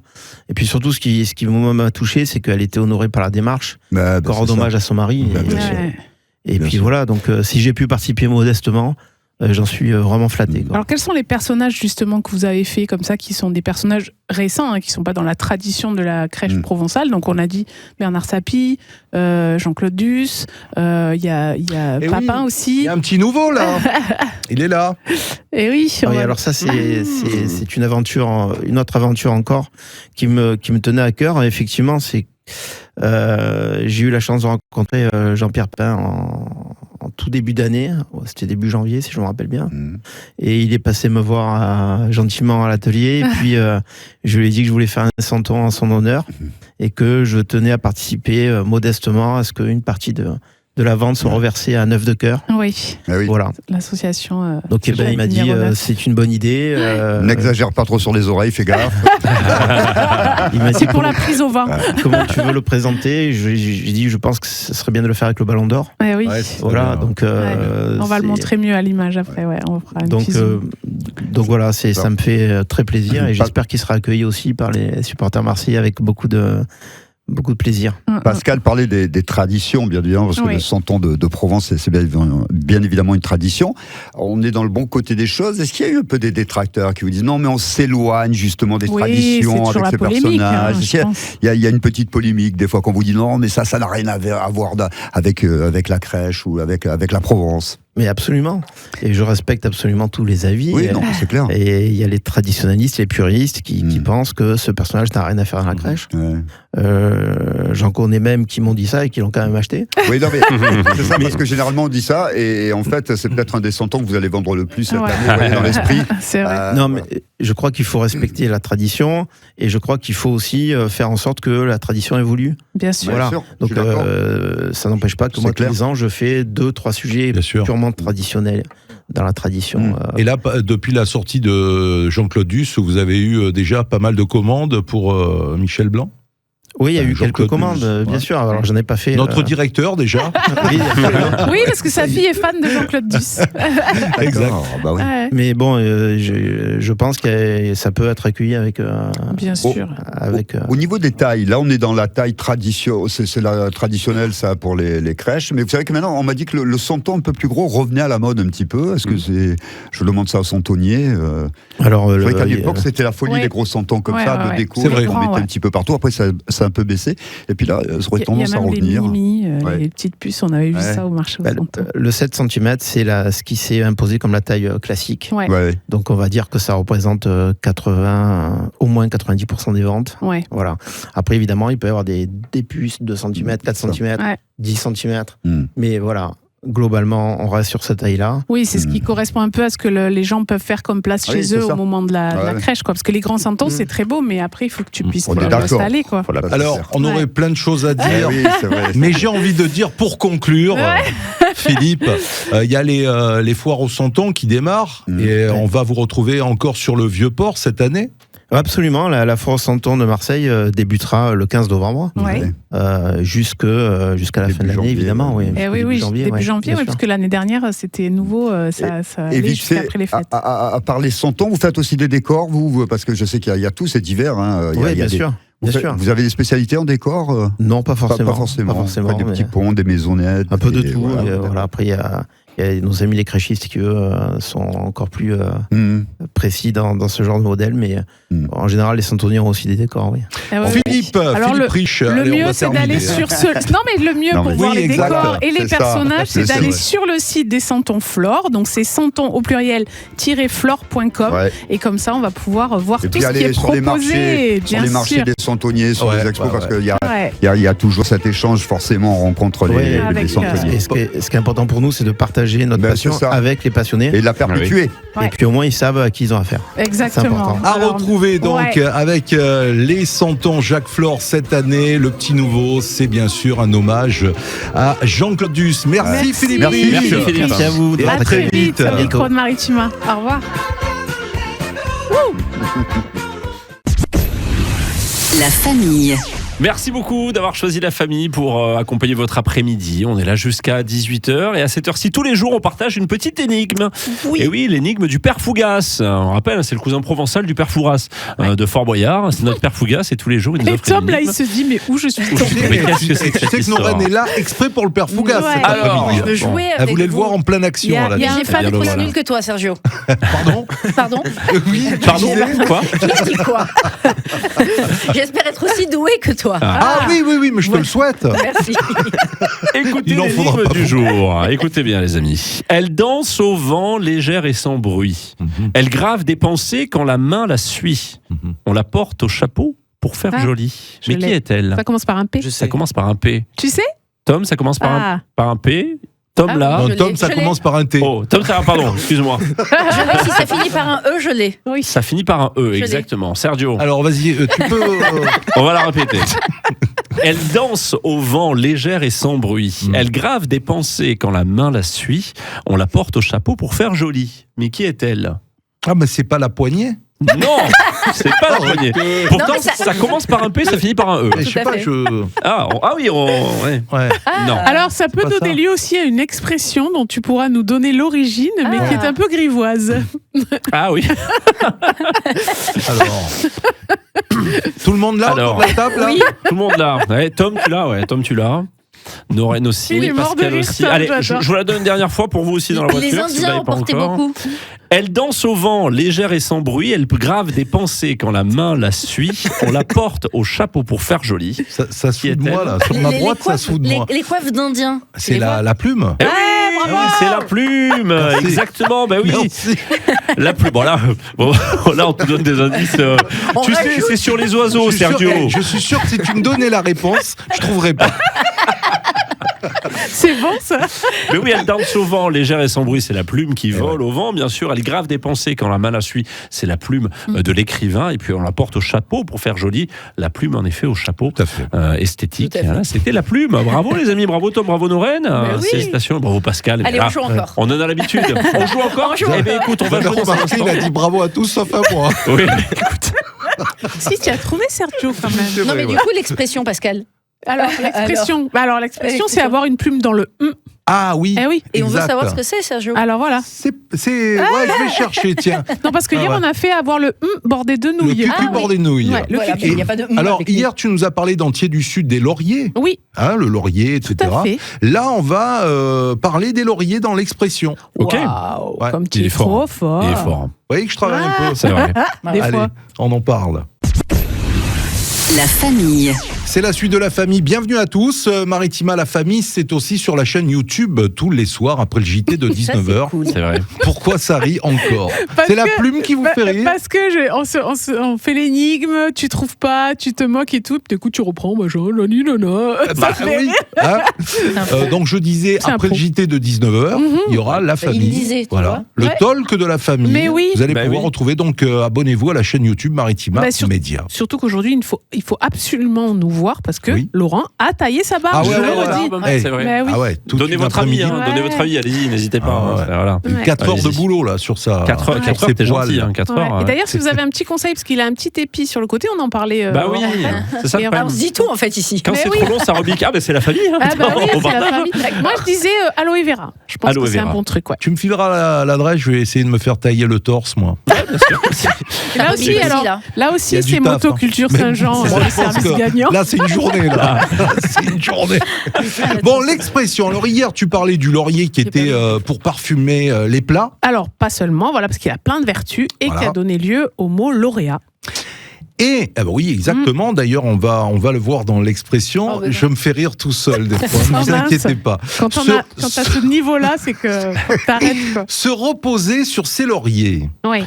Et puis surtout, ce qui moi m'a touché, c'est qu'elle était honorée par la démarche, Bah, encore c'est en ça. hommage à son mari. Bah, Et- bien sûr. Ouais. Et Bien puis sûr. voilà, donc si j'ai pu participer modestement, j'en suis vraiment flatté. quoi. Alors, quels sont les personnages, justement, que vous avez fait comme ça, qui sont des personnages récents, qui ne sont pas dans la tradition de la crèche Mm. provençale? Donc, on a dit Bernard Tapie, Jean-Claude Duss, il y a Eh Papin oui. Il aussi. y a un petit nouveau là. Il est là. Et oui, Ah oui, on- alors ça c'est une aventure, une autre aventure encore qui me tenait à cœur. Et effectivement, c'est j'ai eu la chance de rencontrer Jean-Pierre Pain en tout début d'année. C'était début janvier, si je me rappelle bien. Mmh. Et il est passé me voir gentiment à l'atelier. Et puis je lui ai dit que je voulais faire un santon en son honneur et que je tenais à participer modestement à ce qu'une partie de la vente soit reversée à Neuf de Cœur. Oui, Ah oui. Voilà. l'association. Donc eh ben, il m'a dit numéro 9. c'est une bonne idée. N'exagère pas trop sur les oreilles, fais gaffe. Il m'a dit C'est pour la prise au vin. comment tu veux le présenter. J'ai dit je pense que ce serait bien de le faire avec le Ballon d'Or. Eh oui. Ouais, c'est Voilà, bien. donc On va le c'est- montrer mieux à l'image après. Ouais, on fera un Donc, petit zoom. voilà, ça me fait très plaisir et Pas- j'espère qu'il sera accueilli aussi par les supporters marseillais avec beaucoup de plaisir. Pascal parlait des traditions, bien évidemment, parce que Oui. le santon de Provence, c'est bien évidemment une tradition. On est dans le bon côté des choses. Est-ce qu'il y a eu un peu des détracteurs qui vous disent non, mais on s'éloigne justement des Oui, c'est traditions toujours avec la ces polémique, personnages? hein, Est-ce qu'il je pense. y a une petite polémique des fois qu'on vous dit non, mais ça n'a rien à voir avec la crèche ou avec la Provence. Mais absolument. Et je respecte absolument tous les avis. Oui, non, c'est clair. Et il y a les traditionnalistes, les puristes qui pensent que ce personnage n'a rien à faire dans la crèche. Ouais. J'en connais même qui m'ont dit ça et qui l'ont quand même acheté. Oui, non, mais c'est ça, parce que généralement on dit ça, et en fait, c'est peut-être un des santons que vous allez vendre le plus cette Ouais. année, vous voyez, dans l'esprit. C'est vrai. Non, mais je crois qu'il faut respecter la tradition et je crois qu'il faut aussi faire en sorte que la tradition évolue. Bien sûr. Voilà. sûr, je Donc suis d'accord. ça n'empêche pas que C'est moi, clair. tous les ans, je fais 2-3 sujets Bien sûr. purement traditionnels dans la tradition. Et là, depuis la sortie de Jean-Claude Duss, vous avez eu déjà pas mal de commandes pour Michel Blanc. Oui, il y a eu Jean-Claude quelques commandes, Duss, bien ouais. sûr. Alors, j'en ai pas fait. Notre directeur, déjà. Oui, Oui, parce que sa fille est fan de Jean-Claude Duss. Exact. D'accord, bah oui. Ouais, mais bon, je pense que ça peut être accueilli avec. bien sûr. avec Au niveau des tailles, là on est dans la taille c'est la traditionnelle ça pour les crèches, mais vous savez que maintenant on m'a dit que le santon un peu plus gros revenait à la mode un petit peu. Est-ce que je demande ça au santonnier alors, c'est vrai qu'à l'époque c'était la folie, Ouais. les gros santons comme Ouais, ça, ouais, de ouais. déco, C'est vrai. on mettait un petit peu partout. Après ça a un peu baissé, et puis là ça aurait Il y a tendance à même les revenir. mini, Ouais. les petites puces, on avait vu Ouais. ça au marché aux Santons. le 7 cm, c'est ce qui s'est imposé comme la taille classique. Ouais. Ouais. Donc on va dire que ça représente 80, au moins 90% des ventes. Ouais. Voilà. Après, évidemment, il peut y avoir des puces de 2 cm, 4 Ça. cm, Ouais. 10 cm. Hmm. Mais voilà, globalement, on reste sur cette taille-là. Oui, c'est ce qui correspond un peu à ce que les gens peuvent faire comme place Oui, chez c'est eux ça. au moment de la Ouais. crèche, quoi. Parce que les grands santons, c'est très beau, mais après, il faut que tu puisses On est d'accord. l'installer, quoi. Ça, c'est Alors, clair. on aurait Ouais. plein de choses à Eh dire. oui, c'est vrai. Mais j'ai envie de dire, pour conclure, Philippe, il y a les foires au santon qui démarrent et on va vous retrouver encore sur le Vieux-Port cette année. Absolument, la foire au Santon de Marseille débutera le 15 novembre, Ouais. jusqu'à la Début fin de l'année, janvier, évidemment. Oui, Eh oui, Début oui, janvier, début ouais, janvier, bien ouais, sûr. parce que l'année dernière, c'était nouveau, ça Et allait vite jusqu'à fait, après les fêtes. à part les santons, vous faites aussi des décors, vous, parce que je sais qu'il y a tout cet hiver. Hein, il y a Oui, bien des- sûr. Bien sûr. Vous avez des spécialités en décor Non, pas forcément. Pas forcément. Pas forcément, Des mais petits ponts, des maisonnettes. un peu de et tout. voilà. Voilà, après, il y a nos amis les crèchistes qui, eux, sont encore plus Mmh. précis dans ce genre de modèle, mais en général, les santonniers ont aussi des décors, oui. Ah ouais. Philippe Alors, Rich, Le allez, on mieux, va c'est terminer. d'aller sur ce. Non, mais le mieux Non, pour mais- voir Oui, les exact. décors et les C'est ça. personnages, c'est C'est d'aller vrai. sur le site des Santons Flore. Donc, c'est santon au pluriel-flore.com. Ouais. Et comme ça, on va pouvoir voir Et tout puis ce qui aller est sur les proposé. marchés, bien sûr. des santonniers, sur Ouais, les expos, ouais, parce ouais. qu'il y a, Ouais. il y a toujours cet échange, forcément, on rencontre Ouais, les avec, santonniers. Et ce qui est important pour nous, c'est de partager notre Ben, passion c'est ça. avec les passionnés. Et de la perpétuer. Ouais. Et puis au moins, ils savent à qui ils ont affaire. Exactement. important. À Alors, retrouver donc ouais. avec les Santons Jacques Flore cette année. Le petit nouveau, c'est bien sûr un hommage à Jean-Claude Duss. Merci, Merci. Philippe. Merci. Merci, Philippe. Merci à vous. Et À très vite, À au bientôt. micro de Maritima. Au revoir. La famille. Merci beaucoup d'avoir choisi la famille pour accompagner votre après-midi. On est là jusqu'à 18h et à cette heure-ci, tous les jours, on partage une petite énigme. Oui. Et oui, l'énigme du Père Fougas. On rappelle, c'est le cousin provençal du Père Fouras de Fort Boyard. C'est notre Père Fougas et tous les jours, il nous Et offre une Tom, là, il énigme. se dit, mais où je suis Tu tombé Mais qu'est-ce que c'est que tu cette sais que histoire Nora est là exprès pour le Père Fougas Ouais. cet Alors, après-midi. Je veux jouer Elle avec voulait le vous. voir en pleine action. là. il y a J'ai un pas bien d'être le aussi voilà. nul que toi, Sergio. Pardon Pardon Oui, Pardon, quoi J'ai dit quoi J'espère être aussi doué que toi. Ah oui, mais je te le souhaite. Merci. Écoutez Il en faudra l'énigme pas du jour. Écoutez bien, les amis. Elle danse au vent, légère et sans bruit. Elle grave des pensées quand la main la suit. On la porte au chapeau pour faire Ah, jolie. je Mais qui l'ai. est-elle? Ça commence par un P. Ça commence par un P. Tu sais Tom, ça commence par, Ah. par un P. Tom, Ah là. oui. Non, Je Tom, l'ai, ça je commence par un T. Oh, Tom, ça, pardon, excuse-moi. Je l'ai, si ça finit par un E, je l'ai. Oui. Ça finit par un E, l'ai. exactement. Sergio, Alors vas-y, tu peux. on va la répéter. Elle danse au vent, légère et sans bruit. Elle grave des pensées quand la main la suit. On la porte au chapeau pour faire jolie. Mais qui est-elle? Ah, mais c'est pas la poignée. Non, c'est pas la poignée. Pourtant, Non, mais ça- ça commence par un P, ça finit par un E. Je sais à pas, fait. je. Ah oui, ouais. Ouais. Non. Alors, ça peut pas donner ça. lieu aussi à une expression dont tu pourras nous donner l'origine, mais qui est un peu grivoise. Ah oui. Alors. Tout le monde là Alors. autour de la table là Oui. Tout le monde là. Ouais, Tom, tu l'as, ouais. Tom, tu l'as. Noreen aussi, Il est mort de Pascal rire, aussi. Tom, Allez, j'adore. je vous la donne une dernière fois pour vous aussi dans la voiture. Les si vous Indiens l'avez en pas portaient encore. beaucoup. Elle danse au vent, légère et sans bruit. Elle grave des pensées quand la main la suit. On la porte au chapeau pour faire jolie. Ça se Qui fout de moi est-elle là. Sur ma droite, ça se fout de moi. Les coiffes d'Indiens. C'est les la plume. Eh oui, c'est la plume. Merci. Exactement, bah oui. Merci. La plume. Bon, là, on te donne des indices. On Tu sais, rajoute. c'est sur les oiseaux, Je suis sûr- Sergio. je suis sûr que si tu me donnais la réponse, je trouverais pas. C'est bon, ça. Mais oui, elle danse au vent, légère et sans bruit, c'est la plume qui vole au vent, bien sûr. Elle grave des pensées quand la main la suit, c'est la plume de l'écrivain. Et puis on la porte au chapeau pour faire joli. La plume, en effet, au chapeau. Tout à fait. Esthétique. Tout à fait. Voilà, c'était la plume. Bravo les amis, bravo Tom, bravo Noreen. oui. Félicitations, bravo Pascal. Allez, Et on là, joue encore. On en a l'habitude. On joue encore On joue Eh bien écoute, on Vous va avez jouer dans un remarqué, instant. il a dit bravo à tous sauf à moi. Oui, écoute. Si, tu as trouvé Sergio quand même. C'est Non, vrai, mais du ouais. coup, l'expression, Pascal. Alors, l'expression, c'est avoir une plume dans le Ah oui. Eh oui. Et on veut exact. savoir ce que c'est, Sergio. Alors voilà. Ouais, je vais chercher, tiens. Non, parce que hier, on a fait avoir le bordé de Le nouilles. cucu bordé de nouilles. Ouais, le Voilà, cucu. mais il n'y a pas de Alors, avec nous. hier, tu nous as parlé d'Entier du Sud des lauriers. Oui, Hein, le laurier, etc. tout à fait. Là, on va parler des lauriers dans l'expression. Ok. Waouh, Ouais, comme tu il es est fort. trop fort. Il est fort. Vous voyez que je travaille un peu. C'est vrai. Des Allez, fois. on en parle. La famille. C'est la suite de La Famille. Bienvenue à tous. Maritima, La Famille, c'est aussi sur la chaîne YouTube tous les soirs après le JT de 19h. C'est vrai. Pourquoi ça rit encore? Parce C'est la que- plume qui vous fait rire? Parce que on fait l'énigme, tu trouves pas, tu te moques et tout, puis du coup tu reprends, machin, nani, nana. Bah, Ça fait oui. rire. Hein donc je disais, C'est un après le pro. JT de 19h, il y aura La Famille. il disait, tu voilà. vois. Le Ouais. talk de La Famille. Mais oui. Vous allez Bah pouvoir oui. retrouver, donc abonnez-vous à la chaîne YouTube Maritima Bah, Média. Surtout qu'aujourd'hui, il faut absolument nous voir parce que Oui. Laurent a taillé sa barbe. Ah ouais, je ouais, le ouais. redis. Eh, C'est vrai. Mais oui. Ah ouais, toute Donnez une votre avis, après-midi. hein, donnez votre avis, allez-y, n'hésitez pas. Ah ouais. Voilà. 4 heures de Allez-y. boulot là sur ça. 4 heures, 4 heures, Ses t'es poils. gentil, hein, 4 Ouais. heures. Et d'ailleurs, si vous avez un petit conseil, parce qu'il a un petit épi sur le côté, on en parlait. Bah oui, en antenne. c'est ça Et le on- problème. On se dit tout, en fait, ici. Quand Mais c'est oui. trop long, ça rebique. Ah, bah c'est la famille. Hein. Ah bah oui, On c'est la partage. famille. Moi, je disais aloe vera. Je pense Aloe que c'est un vera. bon truc. Ouais. Tu me fileras l'adresse, je vais essayer de me faire tailler le torse, moi. Et là aussi, rebique alors, aussi, là. là Il y aussi, a du c'est taf, motoculture hein. Saint-Jean, Mais le moi, je pense service que gagnant. Là, c'est une journée, là. C'est une journée. Bon, l'expression. Alors, hier, tu parlais du laurier qui était pour parfumer les plats. Alors, pas seulement, voilà, parce qu'il a plein de vertus et Voilà. qui a donné lieu au mot lauréat. Et, eh ben oui, exactement. D'ailleurs, on va le voir dans l'expression. Oh, ben non. Je me fais rire tout seul, des fois. Ne vous Oh, mince. inquiétez pas. Quand Se- t'as ce niveau-là, c'est que t'arrêtes, quoi. Se reposer sur ses lauriers. Oui.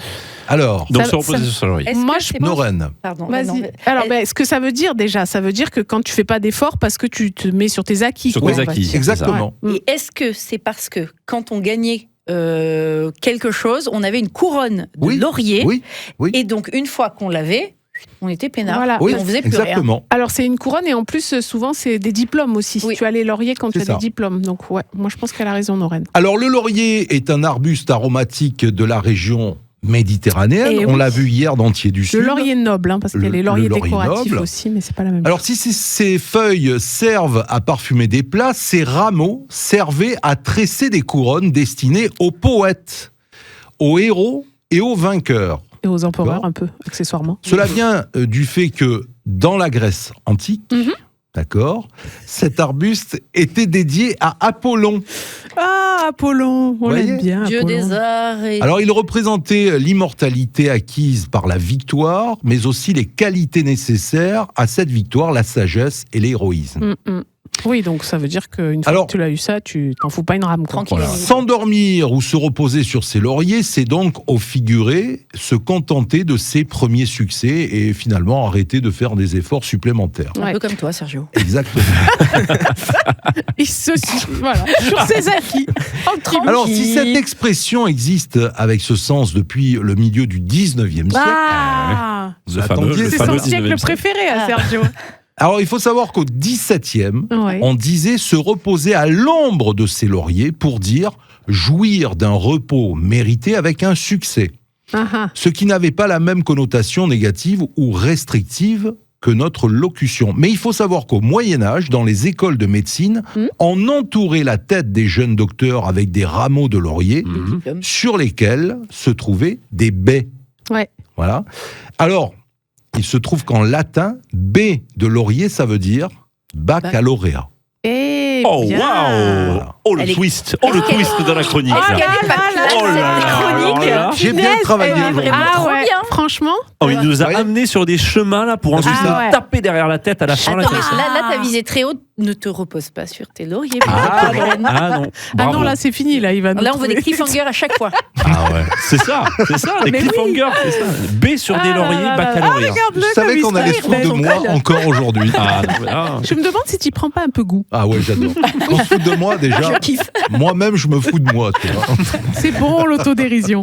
Alors, Donc Ça- se reposer ça- sur le riz. Est-ce Moi, que je- c'est bon Noren. Pardon. Vas-y. non, mais- Alors, elle- ce que ça veut dire déjà, ça veut dire que quand tu fais pas d'efforts, parce que tu te mets sur tes acquis. Sur quoi, tes on va acquis. dire. Exactement. Ouais. Et est-ce que c'est parce que quand on gagnait quelque chose, on avait une couronne de Oui, laurier, Oui, oui. et donc une fois qu'on l'avait, on était peinard, Voilà. Oui, et on faisait plus rien. exactement. Alors, c'est une couronne et en plus, souvent, c'est des diplômes aussi. Oui. Tu as les lauriers quand tu C'est as ça. des diplômes. Donc, ouais, moi, je pense qu'elle a raison, Noren. Alors, le laurier est un arbuste aromatique de la région méditerranéenne. Et On oui. l'a vu hier d'Entier du Sud. Le laurier noble, hein, parce qu'il y a Le- les lauriers le laurier décoratifs noble. aussi, mais c'est pas la même Alors, chose. si ces feuilles servent à parfumer des plats, ces rameaux servaient à tresser des couronnes destinées aux poètes, aux héros et aux vainqueurs. Et aux empereurs, D'accord. un peu, accessoirement. Cela vient du fait que dans la Grèce antique, Mhm. d'accord, cet arbuste était dédié à Apollon. Ah, Apollon, on Voyez, l'aime bien. Dieu Apollon. des arts et... Alors, il représentait l'immortalité acquise par la victoire, mais aussi les qualités nécessaires à cette victoire, la sagesse et l'héroïsme. Oui, donc ça veut dire qu'une fois Alors- que tu l'as eu ça, tu t'en fous pas une rame. Quoi. Tranquille. Voilà. S'endormir ou se reposer sur ses lauriers, c'est donc, au figuré, se contenter de ses premiers succès et finalement arrêter de faire des efforts supplémentaires. Un Ouais. peu comme toi, Sergio. Exactement. Il se voilà, sur ses acquis. Tranquille. Alors, si cette expression existe avec ce sens depuis le milieu du 19e siècle, Ah, Ce attendiez, le c'est fameux son siècle 19e siècle. préféré à Sergio. alors il faut savoir qu'au 17e, Ouais. on disait se reposer à l'ombre de ses lauriers pour dire jouir d'un repos mérité avec un succès. Ah, ah. Ce qui n'avait pas la même connotation négative ou restrictive que notre locution. Mais il faut savoir qu'au Moyen-Âge, dans les écoles de médecine, on entourait la tête des jeunes docteurs avec des rameaux de laurier Mhm. sur lesquels se trouvaient des baies. Ouais. Voilà. Alors, il se trouve qu'en latin, baie de laurier, ça veut dire baccalauréat. Eh Oh bien. waouh! Oh le Elle est- twist! Oh le twist de la chronique! Oh là. là là là Oh là là, là, cette alors chronique. là. J'ai bien Punaise, travaillé elle est aujourd'hui. vraiment Trop ouais, bien. franchement. Oh, il nous a Ouais. amené sur des chemins là pour ensuite Ah nous ouais. taper derrière la tête à la fin. Attends, là, mais là, t'as visé très haut. Ne te repose pas sur tes lauriers. Ah non, ah non, Ah bravo. non, là c'est fini, là il va nous Là, on veut trouver. des cliffhangers à chaque fois. Ah ouais, c'est ça, les Mais oui. cliffhangers, c'est ça. B sur des Ah là lauriers, là là. baccalauréat. Regarde-le, Je savais comme qu'on il allait se se foutre de fait. moi encore aujourd'hui. Ah, non, mais là, Je me demande si tu prends pas un peu goût. Ah ouais, j'adore. Quand on se fout de moi, déjà, Je kiffe. moi-même, je me fous de moi. Tu vois. C'est bon l'autodérision.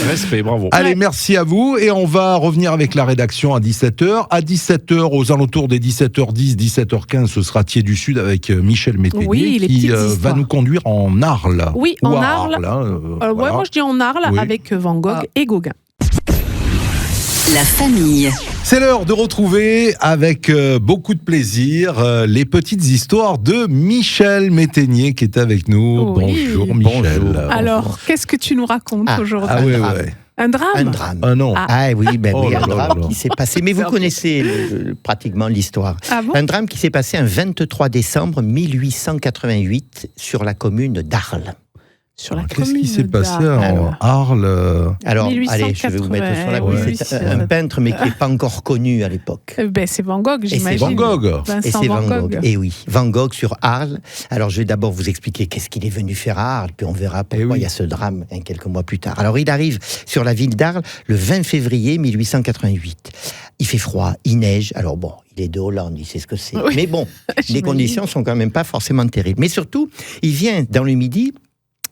respect, bravo. Allez, merci à vous. Et on va revenir avec la rédaction à 17h. À 17h, aux alentours des 17h10, 17h15, ce sera Thiers du Sud avec Michel Métayer Oui, les qui petites va histoires. nous conduire en Arles. Oui, Ou en à Arles. hein, Ouais, voilà. moi je dis en Arles Oui. avec Van Gogh Ah. et Gauguin. La famille. C'est l'heure de retrouver avec beaucoup de plaisir les petites histoires de Michel Métainier qui est avec nous. Oui. Bonjour Michel. Bonjour. Alors, qu'est-ce que tu nous racontes aujourd'hui? Ah oui, drame. ouais. Un drame? Un drame. Ah non. Ah oui, ben Oh oui, là un là drame là. qui s'est passé. Mais vous connaissez pratiquement l'histoire. Ah bon? Un drame qui s'est passé un 23 décembre 1888 sur la commune d'Arles. Sur la Qu'est-ce commune qui s'est passé d'Arles. en Arles Alors, 1880, allez, je vais vous mettre sur la oui, c'est oui, un c'est- peintre, mais qui n'est pas encore connu à l'époque. C'est Van Gogh, c'est j'imagine. Van Gogh. Et Vincent c'est Van Van Gogh. Gogh. Et oui, Van Gogh sur Arles. Alors, je vais d'abord vous expliquer qu'est-ce qu'il est venu faire à Arles, puis on verra pourquoi oui. il y a ce drame quelques mois plus tard. Alors, il arrive sur la ville d'Arles le 20 février 1888. Il fait froid, il neige. Alors bon, il est de Hollande, il sait ce que c'est. Oui. Mais bon, les J'imagine. conditions sont quand même pas forcément terribles. Mais surtout, il vient dans le Midi.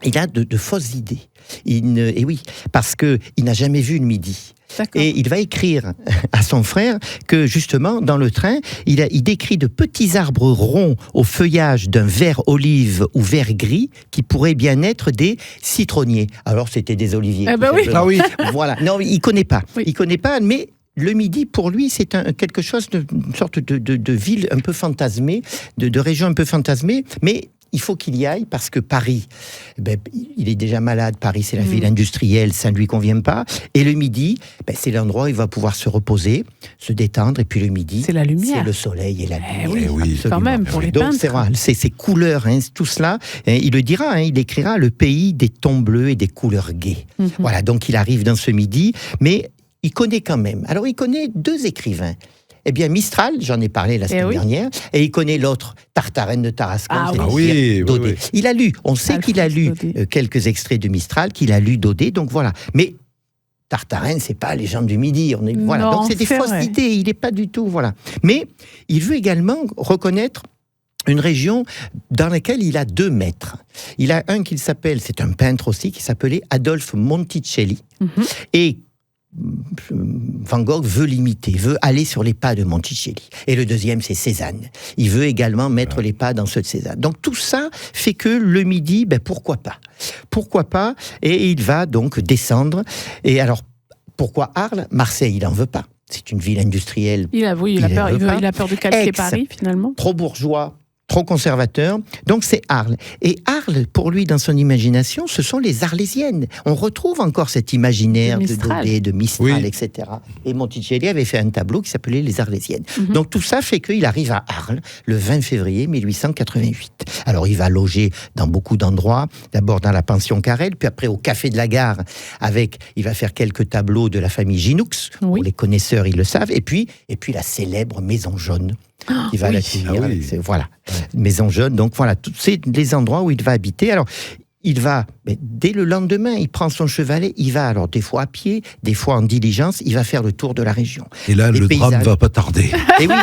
Il a de fausses idées. Et oui, parce qu'il n'a jamais vu le Midi. D'accord. Et il va écrire à son frère que justement, dans le train, il décrit de petits arbres ronds au feuillage d'un vert olive ou vert gris qui pourraient bien être des citronniers. Alors, c'était des oliviers. Eh ben tout oui. simplement. Ah oui. Voilà. Non, il connaît pas. Oui. Il connaît pas, mais le Midi, pour lui, c'est quelque chose une sorte de ville un peu fantasmée, de région un peu fantasmée, mais il faut qu'il y aille parce que Paris, il est déjà malade. Paris, c'est la ville industrielle, ça ne lui convient pas. Et le Midi, c'est l'endroit où il va pouvoir se reposer, se détendre. Et puis le Midi, C'est la lumière. c'est le soleil et la lumière. oui, oui. Quand même, pour les Donc peintres. c'est vrai, c'est ces couleurs, tout cela. Il le dira, il écrira le pays des tons bleus et des couleurs gaies. Mhm. Voilà, donc il arrive dans ce Midi, mais il connaît quand même. Alors il connaît deux écrivains. Eh bien, Mistral, j'en ai parlé la semaine oui. dernière, et il connaît l'autre, Tartarin de Tarascon, Ah c'est-à-dire oui. Ah oui, Daudet. oui, oui. Il a lu, on sait qu'il a Alphonse lu Daudet. quelques extraits de Mistral, qu'il a lu Daudet, donc voilà. Mais Tartarin, c'est pas les gens du Midi. Voilà. Non, Donc c'est des c'est fausses vrai. idées, il n'est pas du tout. Voilà. Mais il veut également reconnaître une région dans laquelle il a deux maîtres. Il a un qui s'appelle, c'est un peintre aussi, qui s'appelait Adolphe Monticelli. Mhm. Et Van Gogh veut l'imiter, veut aller sur les pas de Monticelli. Et le deuxième, c'est Cézanne. Il veut également mettre les pas dans ceux de Cézanne. Donc tout ça fait que le Midi, pourquoi pas? Pourquoi pas? Et il va donc descendre. Et alors, pourquoi Arles? Marseille, il n'en veut pas. C'est une ville industrielle Il a peur, il a peur de calquer Aix. Paris, finalement. trop bourgeois, trop conservateur. Donc c'est Arles. Et Arles, pour lui, dans son imagination, ce sont les Arlésiennes. On retrouve encore cet imaginaire De de Mistral. Daudet, de Mistral, Oui. etc. Et Monticelli avait fait un tableau qui s'appelait Les Arlésiennes. Mhm. Donc tout ça fait qu'il arrive à Arles le 20 février 1888. Alors il va loger dans beaucoup d'endroits, d'abord dans la pension Carrel, puis après au Café de la Gare, il va faire quelques tableaux de la famille Ginoux. Oui. Pour les connaisseurs, ils le savent. Et puis la célèbre Maison Jaune qui va oui. l'accueillir. Ah oui. Voilà, Maison Jaune. Donc voilà, tous c'est les endroits où il va habiter. Alors, il va, dès le lendemain, il prend son chevalet, il va alors des fois à pied, des fois en diligence, il va faire le tour de la région. Et là, Les le drame paysages. va pas tarder. Et oui,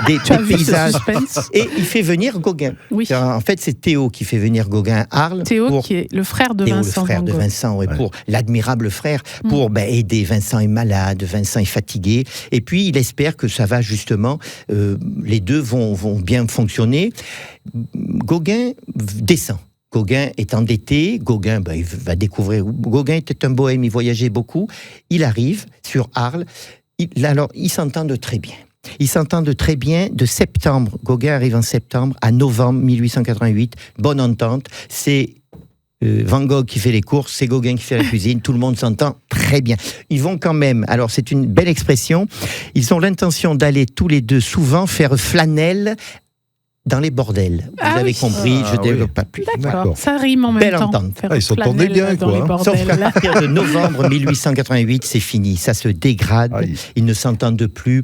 des Tu as vu ce paysages. suspense? Et il fait venir Gauguin. Oui. En fait, c'est Théo qui fait venir Gauguin à Arles. Théo, pour qui est le frère de Théo, Vincent le frère Van de Gogh. Vincent, ouais, pour l'admirable frère, pour aider. Vincent est malade, Vincent est fatigué, et puis il espère que ça va justement, les deux vont bien fonctionner. Gauguin descend. Gauguin est endetté, Gauguin, il va découvrir. Gauguin était un bohème, il voyageait beaucoup. Il arrive sur Arles, ils s'entendent très bien. Ils s'entendent très bien de septembre. Gauguin arrive en septembre à novembre 1888. Bonne entente. C'est Van Gogh qui fait les courses, c'est Gauguin qui fait la cuisine. Tout le monde s'entend très bien. Ils vont quand même, alors c'est une belle expression, ils ont l'intention d'aller tous les deux souvent faire flanelle dans les bordels. Vous Ah avez oui. compris, je Ah développe pas plus. D'accord, ça rime en même Belle temps. entente. Faire Ah, ils s'entendaient flanelle bien, dans quoi, les hein. Sauf qu'à bordels. partir de novembre 1888, c'est fini. Ça se dégrade. Aïe. Ils ne s'entendent plus.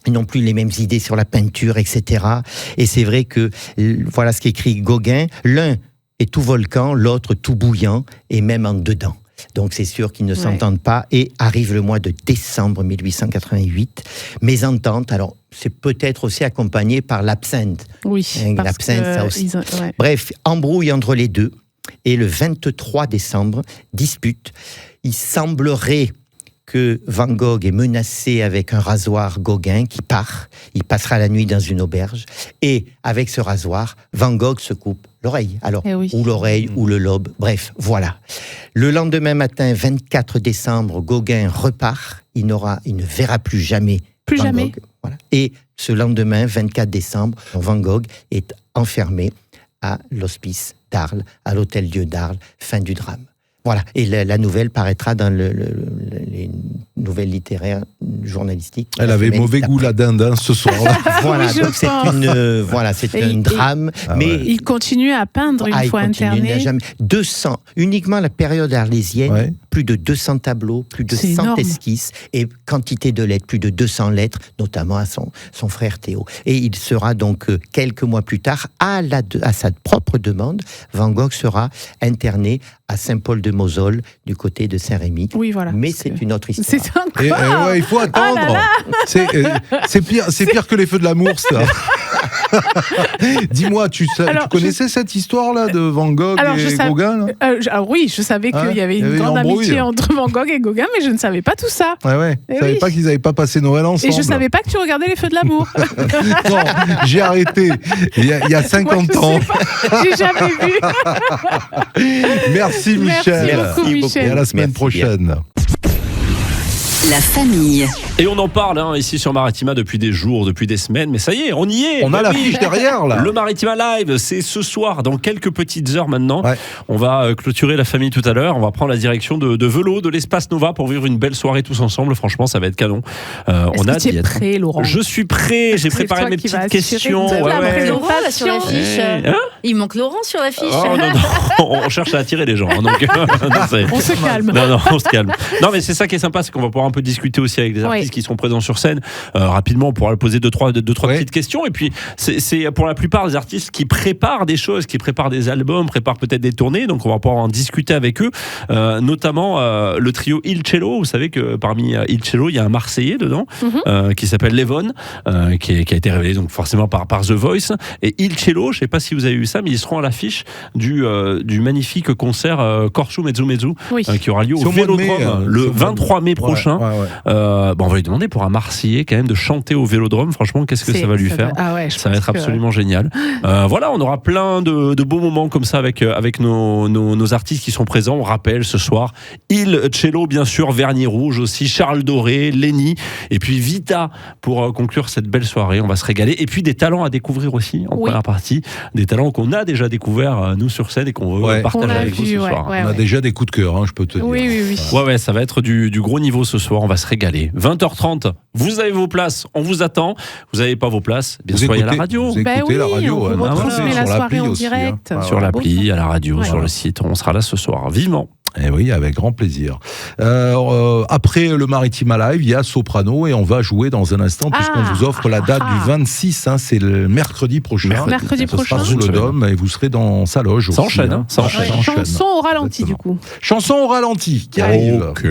Ils n'ont plus les mêmes idées sur la peinture, etc. Et c'est vrai que, voilà ce qu'écrit Gauguin, l'un est tout volcan, l'autre tout bouillant, et même en dedans. Donc c'est sûr qu'ils ne s'entendent pas. Et arrive le mois de décembre 1888. Mésentente, alors c'est peut-être aussi accompagné par l'absinthe. Oui, parce L'absinthe, que ça aussi. ouais. Bref, embrouille entre les deux. Et le 23 décembre, dispute. Il semblerait que Van Gogh est menacé avec un rasoir Gauguin qui part. Il passera la nuit dans une auberge. Et avec ce rasoir, Van Gogh se coupe l'oreille. Alors, Eh oui. ou l'oreille, ou le lobe. Bref, voilà. Le lendemain matin, 24 décembre, Gauguin repart. Il ne verra plus jamais Plus Van jamais. Gogh, voilà. Et ce lendemain, 24 décembre, Van Gogh est enfermé à l'hospice d'Arles, à l'hôtel-dieu d'Arles, fin du drame. Voilà, et la nouvelle paraîtra dans les nouvelles littéraires journalistiques. Elle avait mauvais goût la dinde hein, ce soir-là. Voilà, Oui, je donc c'est pense. un drame. mais Il continue à peindre une il fois continue, il n'a interné. jamais 200, uniquement la période arlésienne, Ouais. plus de 200 tableaux, plus de C'est 100 énorme. esquisses et quantité de lettres, plus de 200 lettres, notamment à son frère Théo. Et il sera donc quelques mois plus tard, à sa propre demande, Van Gogh sera interné à Saint-Paul-de-Mosole, du côté de Saint-Rémy. Oui, voilà. Mais Parce c'est que- une autre histoire. C'est encore. Et ouais, il faut attendre. C'est pire que les feux de l'amour, ça. Dis-moi, tu Alors, connaissais cette histoire-là de Van Gogh Alors, et je sais- Gauguin là Alors oui, je savais Hein, qu'il y avait il y une avait grande une embrouille. amitié entre Van Gogh et Gauguin, mais je ne savais pas tout ça. Ouais. Eh Je savais oui. pas qu'ils n'avaient pas passé Noël ensemble. Et je savais pas que tu regardais les Feux de l'amour. Non, j'ai arrêté il y a 50 ans. J'ai jamais vu. Merci Michel. Merci beaucoup, Michel. Et à la semaine Merci prochaine. La famille. Et on en parle ici sur Maritima depuis des jours, depuis des semaines, mais ça y est, on y est. On a Eh oui. l'affiche derrière là. Le Maritima Live, c'est ce soir, dans quelques petites heures maintenant. Ouais. On va clôturer la famille tout à l'heure. On va prendre la direction de Velo, de l'Espace Nova, pour vivre une belle soirée tous ensemble. Franchement, ça va être canon. On a Est-ce que tu es prêt, Laurent? Je suis prêt. J'ai C'est préparé toi mes qui vas petites assurer questions. toute la Laurent, là, sur l'affiche. Hein Il manque Laurent sur l'affiche. Oh, non, on cherche à attirer les gens. Donc, non, On se calme. Non, on se calme. Non, mais c'est ça qui est sympa, c'est qu'on va pouvoir un peu discuter aussi avec des artistes Oui. qui sont présents sur scène. Rapidement, on pourra poser deux, trois Ouais. petites questions. Et puis, c'est pour la plupart des artistes qui préparent des choses, qui préparent des albums, préparent peut-être des tournées. Donc, on va pouvoir en discuter avec eux. Notamment le trio Il Cello. Vous savez que parmi Il Cello, il y a un Marseillais dedans qui s'appelle Levon, qui a été révélé donc forcément par The Voice. Et Il Cello, je ne sais pas si vous avez vu ça, mais ils seront à l'affiche du magnifique concert Corso Mezzo Mezzo Oui. qui aura lieu C'est au au mois de mai, Vélodrome hein. le C'est au mois de 23 mai Ouais, prochain. ouais. Bon, on va lui demander pour un Marseillais quand même de chanter au Vélodrome. Franchement, qu'est-ce que ça va lui faire? Ah ouais, je Ça va pense être que- absolument génial. Voilà, on aura plein de beaux moments comme ça avec nos artistes qui sont présents. On rappelle ce soir Il Cello, bien sûr, Vernis Rouge aussi, Charles Doré, Lenny, et puis Vita pour conclure cette belle soirée. On va se régaler. Et puis des talents à découvrir aussi en Oui. première partie. Des talents qu'on a déjà découverts, nous, sur scène et qu'on veut Ouais. partager On l'a avec vous vu, ce ouais, soir. ouais. On a déjà des coups de cœur, hein, je peux te dire. Oui. Ouais, ça va être du gros niveau ce soir. On va se régaler. 20h30, vous avez vos places, on vous attend. Vous n'avez pas vos places, bien Vous soyez à la écoutez- radio. vous Ben écoutez la oui, radio, on hein, peut non, retransmettre c'est la sur soirée l'appli en aussi, direct. hein. Sur l'appli, à la radio, Ouais. sur le site. On sera là ce soir. Vivement. Eh oui, avec grand plaisir. Après le Maritima Live, il y a Soprano et on va jouer dans un instant puisqu'on vous offre la date du 26, hein, c'est le mercredi prochain. Mercredi Ce sera prochain. sous le Dôme et vous serez dans sa loge aussi. Ça enchaîne, hein, ça enchaîne. Ça enchaîne. Chanson au ralenti, du coup. Chanson au ralenti qui arrive. Ok.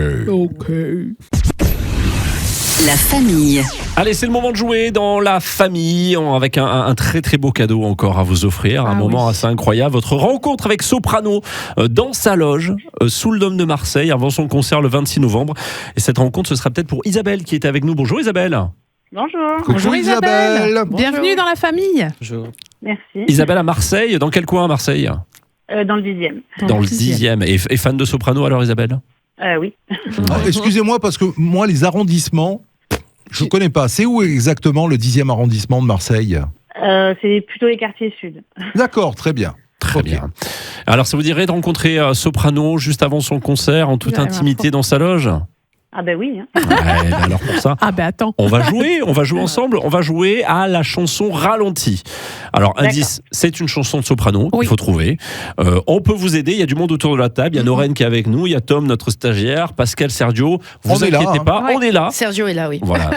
La famille. Allez, c'est le moment de jouer dans la famille avec un très très beau cadeau encore à vous offrir. Un Ah moment oui. assez incroyable. Votre rencontre avec Soprano dans sa loge sous le Dôme de Marseille avant son concert le 26 novembre. Et cette rencontre, ce sera peut-être pour Isabelle qui est avec nous. Bonjour Isabelle. Bonjour, Coucou Bonjour Isabelle. Bienvenue dans la famille. merci. Isabelle à Marseille. Dans quel coin à Marseille? Dans le 10e. Dans le 10e. Et fan de Soprano alors Isabelle? Oui. Ah, excusez-moi parce que moi les arrondissements, je connais pas. C'est où exactement le 10e arrondissement de Marseille? C'est plutôt les quartiers sud. D'accord, très bien. Très Ok. bien. Alors ça vous dirait de rencontrer Soprano juste avant son concert en toute Ouais, intimité dans sa loge? Ah ben oui. Hein. Ouais, ben alors pour ça, Ah ben attends. on va jouer ensemble, on va jouer à la chanson Ralenti. Alors indice, c'est une chanson de Soprano qu'il Oui. faut trouver. On peut vous aider, il y a du monde autour de la table, il y a Noren qui est avec nous, il y a Tom notre stagiaire, Pascal Sergio, vous On est là, inquiétez hein. pas, Ouais. on est là. Sergio est là, oui. Voilà.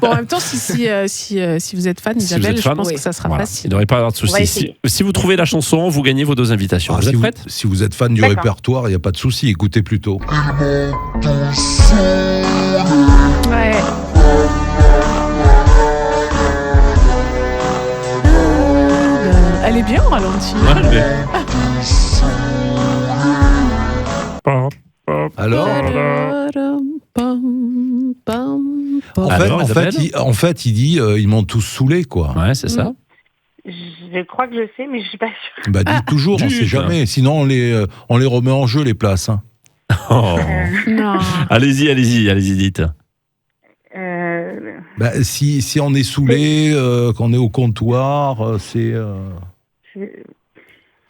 Bon, en même temps, si vous êtes fan, Si vous Isabelle, êtes fan, je pense oui. que ça sera Voilà. Il facile. ne devrait pas y avoir de On va soucis. Si, essayer. si vous trouvez la chanson, vous gagnez vos 2 invitations. Ah, Vous êtes prête? si vous êtes fan du D'accord. répertoire, il n'y a pas de souci, écoutez plutôt. Ouais. Elle est bien au ralenti. Alors, Alors, Isabelle en fait, il dit ils m'ont tous saulé, quoi. Ouais, c'est ça. Je crois que je sais, mais je suis pas sûre. Bah, dites toujours, on Dites. sait jamais. Sinon, on les remet en jeu, les places. Hein. Oh. Non. Allez-y, dites. Si on est saoulé, qu'on est au comptoir, c'est...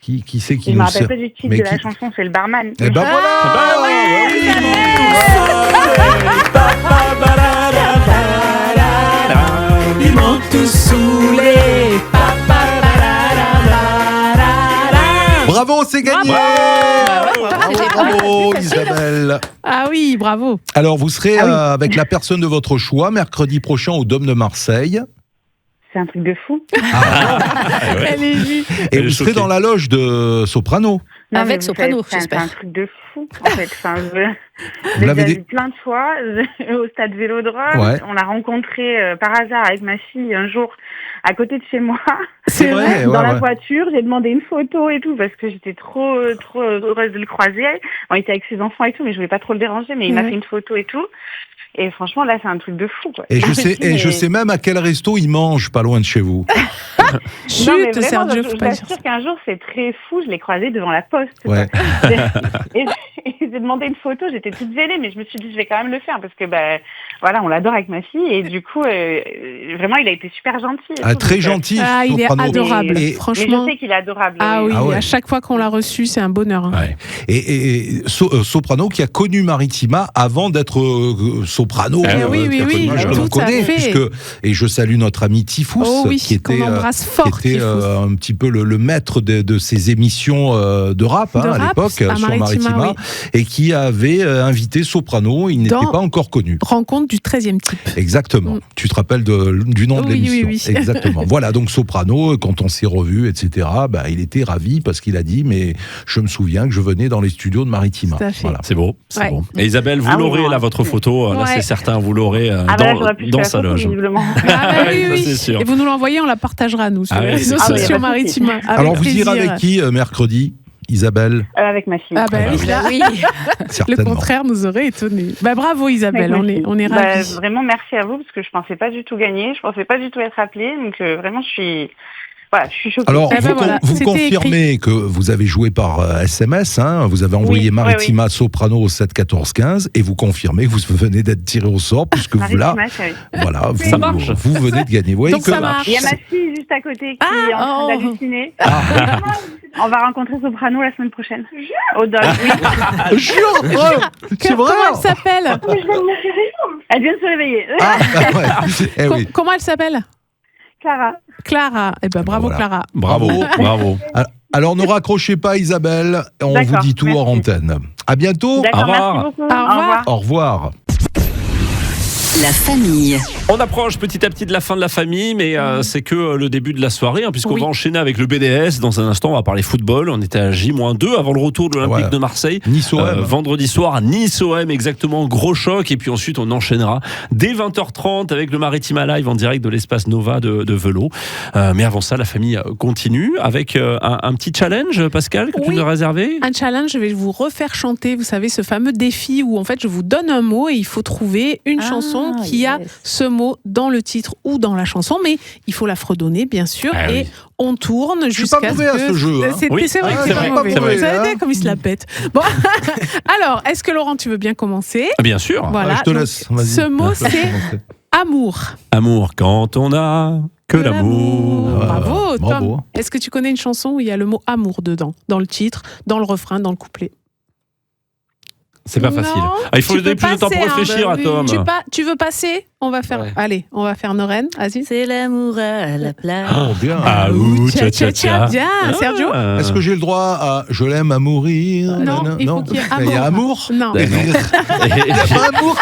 Qui c'est qui Je me nous rappelle sert pas du titre Mais de qui- la chanson, c'est le barman. Eh ben voilà Ils m'ont tous saoulé. Bravo, c'est gagné Bravo, Isabelle. Ah oui, bravo. Alors, vous serez avec la personne de votre choix mercredi prochain au Dôme de Marseille. C'est un truc de fou. Elle est vue. Et Elle est vous serez choquée. dans la loge de Soprano. Non, Avec mais Soprano, c'est j'espère. un truc de fou, en fait. Enfin, Vous l'avez déjà dit- vu plein de fois au stade Vélodrome. Ouais. On l'a rencontré par hasard avec ma fille un jour à côté de chez moi. C'est vrai, Dans ouais, la ouais. voiture, j'ai demandé une photo et tout parce que j'étais trop heureuse de le croiser. Bon, il était avec ses enfants et tout, mais je voulais pas trop le déranger. Mais il m'a Ouais. fait une photo et tout. Et franchement, là, c'est un truc de fou, quoi. Et je me sais, suis dit, je mais- sais même à quel resto il mange pas loin de chez vous. Non, mais Chut, vraiment, Sergio, je faut pas dire t'assure qu'un jour, c'est très fou. Je l'ai croisé devant la poste. Ouais. Et j'ai demandé une photo, j'étais toute gênée, mais je me suis dit, je vais quand même le faire parce que, voilà, on l'adore avec ma fille et du coup, vraiment, il a été super gentil. et Ah, tout, très donc, gentil. Ah, il est Soprano. adorable. Et- Mais Franchement. je sais qu'il est adorable. Ah oui, Ah ouais. à chaque fois qu'on l'a reçu, c'est un bonheur. hein. Ouais. Et Soprano qui a connu Maritima avant d'être soprano. Ah oui, oui, oui, moi, je tout le à connais, fait. et je salue notre ami Tifous, Oh oui, qui était, qu'on embrasse fort, qui était Tifous. un petit peu le maître de ces émissions de rap, De à rap, l'époque à sur Maritima, Maritima, et qui avait invité Soprano. Il n'était Dans- pas encore connu. Rencontre du 13e type. Exactement. Mm. Tu te rappelles du nom de Oui, l'émission. oui, oui. Exactement. Voilà, donc Soprano, quand on s'est revus, etc., il était ravi parce qu'il a dit, mais je me souviens que je venais dans les studios de Maritima. Tout à fait. Voilà. C'est beau, c'est Ouais. beau. Et Isabelle, vous Ah oui, l'aurez non, là, votre c'est- photo, là Ouais. c'est certain, vous l'aurez Ah, bah là, j'aurais pu dans faire sa la photo, loge. visiblement. Ah bah oui, Ça, oui. c'est sûr. Et vous nous l'envoyez, on la partagera, nous, sur Ah les oui, réseaux c'est ça. sociaux Ah, bah, maritimes. Avec Alors, vous plaisir. irez avec qui mercredi, Isabelle? Avec ma fille. Ah bah oui, là, Oui. le Certainement. contraire nous aurait étonné. Bah bravo Isabelle, Avec ma fille. on est Bah, ravis. vraiment, merci à vous parce que je pensais pas du tout gagner. Je pensais pas du tout être appelée. Donc, vraiment, je suis choquée. Alors, Eh ben vous, voilà, vous c'était confirmez que vous avez joué par SMS, hein, vous avez envoyé Oui, Maritima Soprano au 7 14 15, et vous confirmez que vous venez d'être tiré au sort, puisque vous là, Maritima, chérie. voilà, vous, Ça marche. vous venez de gagner. Vous voyez Donc que ça marche. Il y a ma fille juste à côté qui est en train oh. d'halluciner. On va rencontrer Soprano la semaine prochaine. Au Dôme, oui. Jure, c'est vrai. Comment elle s'appelle Elle vient de se réveiller. Ah, ouais. Eh oui. Comment elle s'appelle Clara. Clara. Eh ben bravo Voilà. Clara. Bravo, bravo. Alors ne raccrochez pas, Isabelle, on vous D'accord, dit tout merci. hors antenne. À bientôt. D'accord, revoir. merci beaucoup. Au revoir. Au revoir. La famille. On approche petit à petit de la fin de la famille, mais c'est que le début de la soirée, hein, puisqu'on Oui. va enchaîner avec le BDS. Dans un instant, on va parler football. On était à J-2 avant le retour de l'Olympique Ouais. de Marseille. Nice-OM. Vendredi soir à Nice-OM, exactement, gros choc. Et puis ensuite, on enchaînera dès 20h30 avec le Maritima Live en direct de l'espace Nova de Velo. Mais avant ça, la famille continue avec un petit challenge, Pascal, que tu Oui. nous as réservé. Un challenge, je vais vous refaire chanter, vous savez, ce fameux défi où en fait je vous donne un mot et il faut trouver une chanson qui a ce mot dans le titre ou dans la chanson, mais il faut la fredonner bien sûr Ah et oui. on tourne suis jusqu'à pas mauvais à ce jeu, hein. C'est Oui. c'est vrai Ah, que c'est c'est pas pas mauvais. mauvais, Vous savez hein. comme il se la pète. Bon, alors est-ce que Laurent tu veux bien commencer? Bien sûr. Voilà. Ah, je te Donc, laisse. Vas-y. ce mot c'est amour. Amour quand on a que l'amour. Bravo, Tom. bravo. Est-ce que tu connais une chanson où il y a le mot amour dedans, dans le titre, dans le refrain, dans le couplet? C'est pas Non, facile. Ah, il faut tu lui donner peux plus de temps pour passer, hein. réfléchir à Tom. Tu veux passer? On va faire. Ouais. Allez, on va faire Noren. Vas-y. C'est l'amour à la plage. Oh, bien. Ah, ouh, tcha, tcha, tcha. Bien, Sergio. Ah. Est-ce que j'ai le droit à Je l'aime à mourir? Non, il faut qu'il y ait Mais il y a amour. amour. Non. Ben non. Il y a pas amour.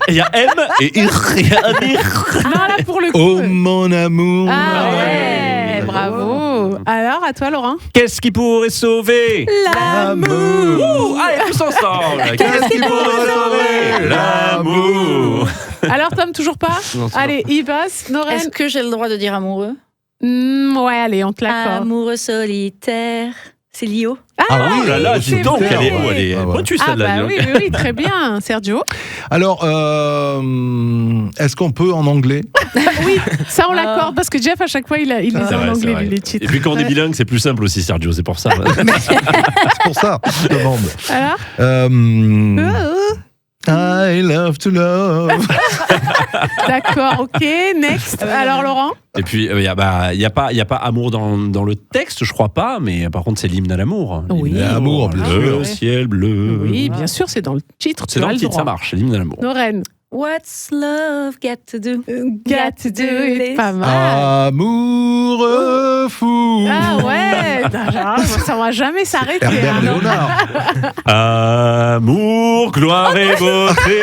Il y a M et il y a Amir. Non, là pour le coup. Oh mon amour. Ah ouais, bravo. Alors, à toi, Laurent. Qu'est-ce qui pourrait sauver L'amour. Ouh, allez, tous ensemble. Qu'est-ce qui pourrait sauver l'amour? Alors, Tom, toujours pas? Non, toujours Allez, il passe. Noren. Est-ce que j'ai le droit de dire amoureux? Ouais, allez, on te l'accorde. Amoureux solitaire. C'est Lio. Ah oui, Oh là là, c'est dis donc, vrai. elle est Ah ouais. pointue Ah celle-là. bah dis donc. oui, oui, oui, très bien, Sergio. Alors, est-ce qu'on peut en anglais? Oui, ça on l'accorde parce que Jeff à chaque fois il les C'est a en vrai, c'est anglais vrai. lui, les titres. Et puis quand on est Ouais. bilingue, c'est plus simple aussi, Sergio, c'est pour ça. C'est pour ça, je demande. Alors Euh, I love to love. D'accord, ok, next. Alors Laurent? Et puis, il y a pas amour dans le texte, je crois pas, mais par contre, c'est l'hymne à l'amour. Oui. L'hymne à L'amour, bien sûr. Le ciel bleu. Oui, bien sûr, c'est dans le titre. C'est dans le titre, ça marche, c'est l'hymne à l'amour. Lorraine. What's love got to do? Got to do it. Pas mal. Amour fou. Ah ouais, ça va jamais s'arrêter. Herbert hein. Léonard. Amour, gloire et beauté.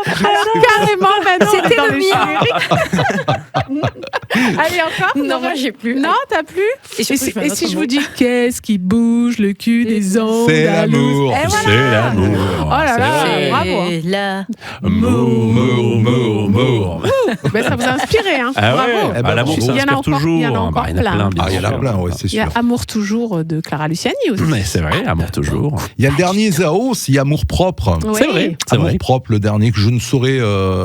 Carrément, maintenant, C'était dans le le mien. Allez, encore? Non, moi j'ai plus. Non, t'as plus? Et surtout, je fais un Et autre si je mot. vous dis qu'est-ce qui bouge le cul des ondes? C'est l'amour. Eh voilà. C'est l'amour. Oh là là, C'est bravo. C'est là. Mour. Ben, ça vous a inspiré, hein? Ah Bravo. ouais, Eh ben, l'amour, il y en ça a inspire encore- toujours. il y en a encore Il y en a plein. plein, bien Ah, il y en a sûr. plein, ouais, c'est Il y a sûr. Amour toujours de Clara Luciani aussi. Mais c'est vrai, amour toujours. Il y a le dernier Zao, c'est Amour propre. Oui. C'est vrai, c'est Amour vrai. propre, le dernier que je ne saurais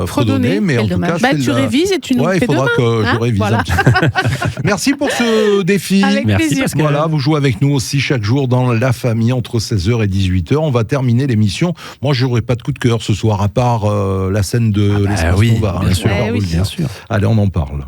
fredonner, mais en Quel tout dommage. cas, Bah, c'est tu le- révises et tu nous Ouais, le il fais faudra demain. que je hein, révise voilà. un petit peu. Merci pour ce défi. Avec Merci, plaisir. Pascal. Voilà, vous jouez avec nous aussi chaque jour dans La Famille entre 16h et 18h. On va terminer l'émission. Moi, je n'aurai pas de coup de cœur ce soir, à part la scène de l'Espace oui, Nova. bien je sûr. peux pas Eh vous oui. le dire. Bien sûr. Allez, on en parle.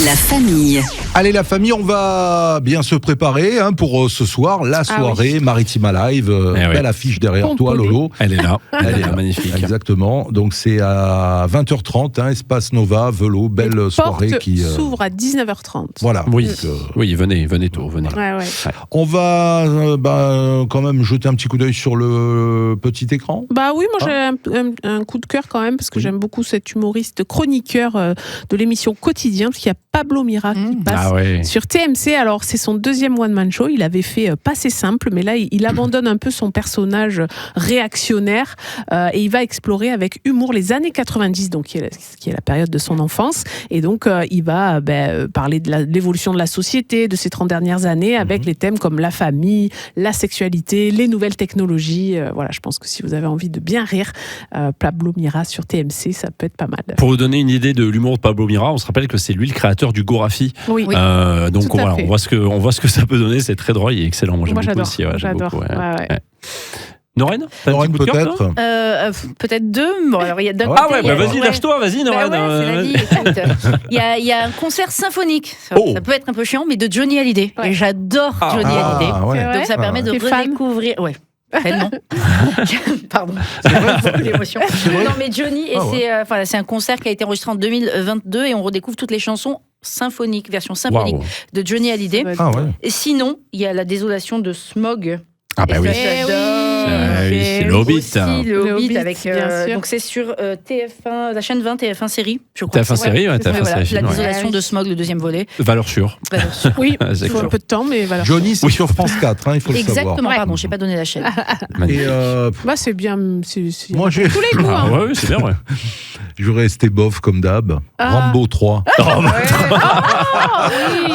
La famille. Allez, la famille, on va bien se préparer pour ce soir, la soirée Maritima Live. Eh oui. Belle affiche derrière toi, Pomponnée. Lolo. Elle est là. Elle est là. Magnifique. Exactement. Donc, c'est à 20h30, Espace Nova, Velo, belle Les soirée portes qui. s'ouvre à 19h30. Voilà. Oui, Donc, oui, venez tôt, venez. Ouais, ouais. on va quand même jeter un petit coup d'œil sur le petit écran. Bah oui, moi j'ai un coup de cœur quand même parce que j'aime beaucoup cet humoriste chroniqueur de l'émission Quotidien, parce qu'il y a Pablo Mira qui passe Ah ouais. sur TMC. Alors c'est son deuxième one-man show. Il avait fait Passé simple, mais là il abandonne un peu son personnage réactionnaire et il va explorer avec humour les années 90, donc qui est la période de son enfance. Et donc il va parler de l'évolution de la société de ces 30 dernières années avec les thèmes comme la famille, la sexualité, les nouvelles technologies. Voilà, je pense que si vous avez envie de bien rire, Pablo Mira sur TMC, ça peut être pas mal. Pour vous donner une idée de l'humour de Pablo Mira, on se rappelle que c'est lui le créateur du Gorafi. Oui, Donc tout à voilà, fait. on voit ce que ça peut donner. C'est très drôle, il est excellent. Moi, j'aime beaucoup j'adore. aussi. Ouais, j'aime J'adore. beaucoup, ouais. Ouais. Ouais. Noreen, t'as un Lorraine, petit coup de cœur, toi peut-être. Peut-être deux. Bon, alors, il y a d'un Ah côté, ouais, il y a- vas-y, lâche-toi, vas-y, Bah Noreen. ouais, c'est la vie, écoute. Il y a un concert symphonique. Ça, Oh. ça peut être un peu chiant, mais de Johnny Hallyday. Ouais. Et j'adore Ah. Johnny Hallyday. ouais. C'est vrai. Donc ça permet de T'es fan redécouvrir. Ouais. Tellement. Pardon. Beaucoup d'émotions. Non, mais Johnny, et Ah ouais. c'est un concert qui a été enregistré en 2022 et on redécouvre toutes les chansons symphoniques, version symphonique Waouh. de Johnny Hallyday. Ah ouais. Et sinon, il y a La désolation de Smog. Ah bah Et oui. ça, j'adore. Oui, c'est le Hobbit. Aussi, le Le Hobbit Hobbit, avec. bien sûr. Donc c'est sur TF1, la chaîne 20, TF1 série, je crois. TF1 série, ouais, TF1 série, La ouais. désolation de Smog, le deuxième volet. Valeur sûre. Oui, C'est il faut un excellent. peu de temps, mais voilà. Johnny, c'est sur France 4, il faut le savoir. Exactement, pardon, j'ai pas donné la chaîne. Et Bah, c'est bien. moi, j'ai. tous les goûts. Ah hein. ouais, c'est bien, ouais. Je vais rester bof comme d'hab. Ah. Rambo 3.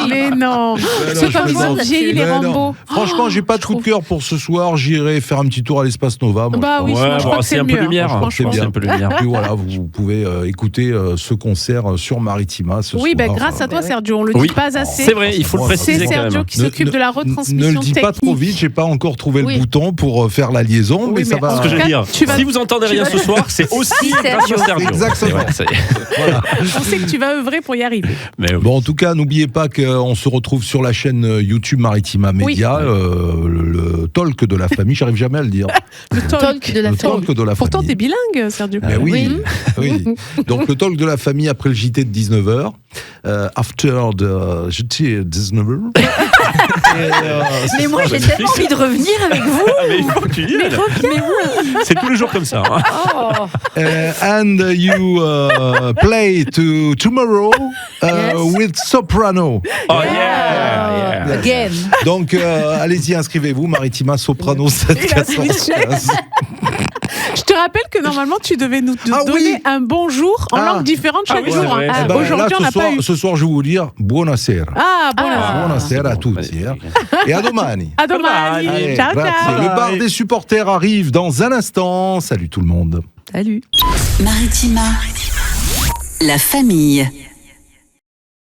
Mais non. C'est je comme ils ont plaisante. vieilli les Mais non. Rambo. Franchement, j'ai pas de coup de cœur pour ce soir. J'irai faire un petit tour à l'Espace Nova. moi, Bah je oui, pense. sinon, je crois que c'est c'est un peu mieux, lumière. hein, franchement. C'est un peu lumière. Puis voilà, vous pouvez écouter ce concert sur Maritima ce Oui, soir. ben grâce à toi, Sergio, on le Oui. dit pas assez. C'est vrai, il faut le C'est préciser C'est quand Sergio même. qui s'occupe de la retransmission Ne le dis pas trop technique. vite, j'ai pas encore trouvé Oui. le bouton pour faire la liaison, Oui, mais ça mais va. en Ce que tout j'allais cas, dire, tu vas- si vous entendez rien ce soir, c'est aussi grâce à Sergio. Exactement. C'est vrai, ça y est. On sait que tu vas œuvrer pour y arriver. Mais oui. Bon, en tout cas, n'oubliez pas qu'on se retrouve sur la chaîne YouTube Maritima Média, le talk de la famille, j'arrive jamais à le dire. Le talk de la Le famille. talk de la Pourtant, t'es famille. bilingue, Sergio. Ben oui, oui. Donc le talk de la famille après le JT de 19h, after the JT de 19h. Mais moi, j'ai tellement envie de revenir avec vous. Ah, mais il faut que tu y ailles. C'est tous les jours comme ça. hein. Oh. And you play to tomorrow Yes. with soprano. Oh yeah, yeah. Again. Donc allez-y, inscrivez-vous, Maritima Soprano 714. Je te rappelle que normalement, tu devais nous Ah donner oui. un bonjour en Ah. langue différente Ah chaque oui, jour. c'est vrai, hein. c'est Eh ben, Aujourd'hui, là, on n'a pas eu. ce soir, je vais vous dire buonasera. Ah, bon, Buonasera a tutti. Et à domani. à domani. Allez, Ciao, grazie. ciao. Le bar des supporters arrive dans un instant. Salut tout le monde. Salut. Maritima. La famille.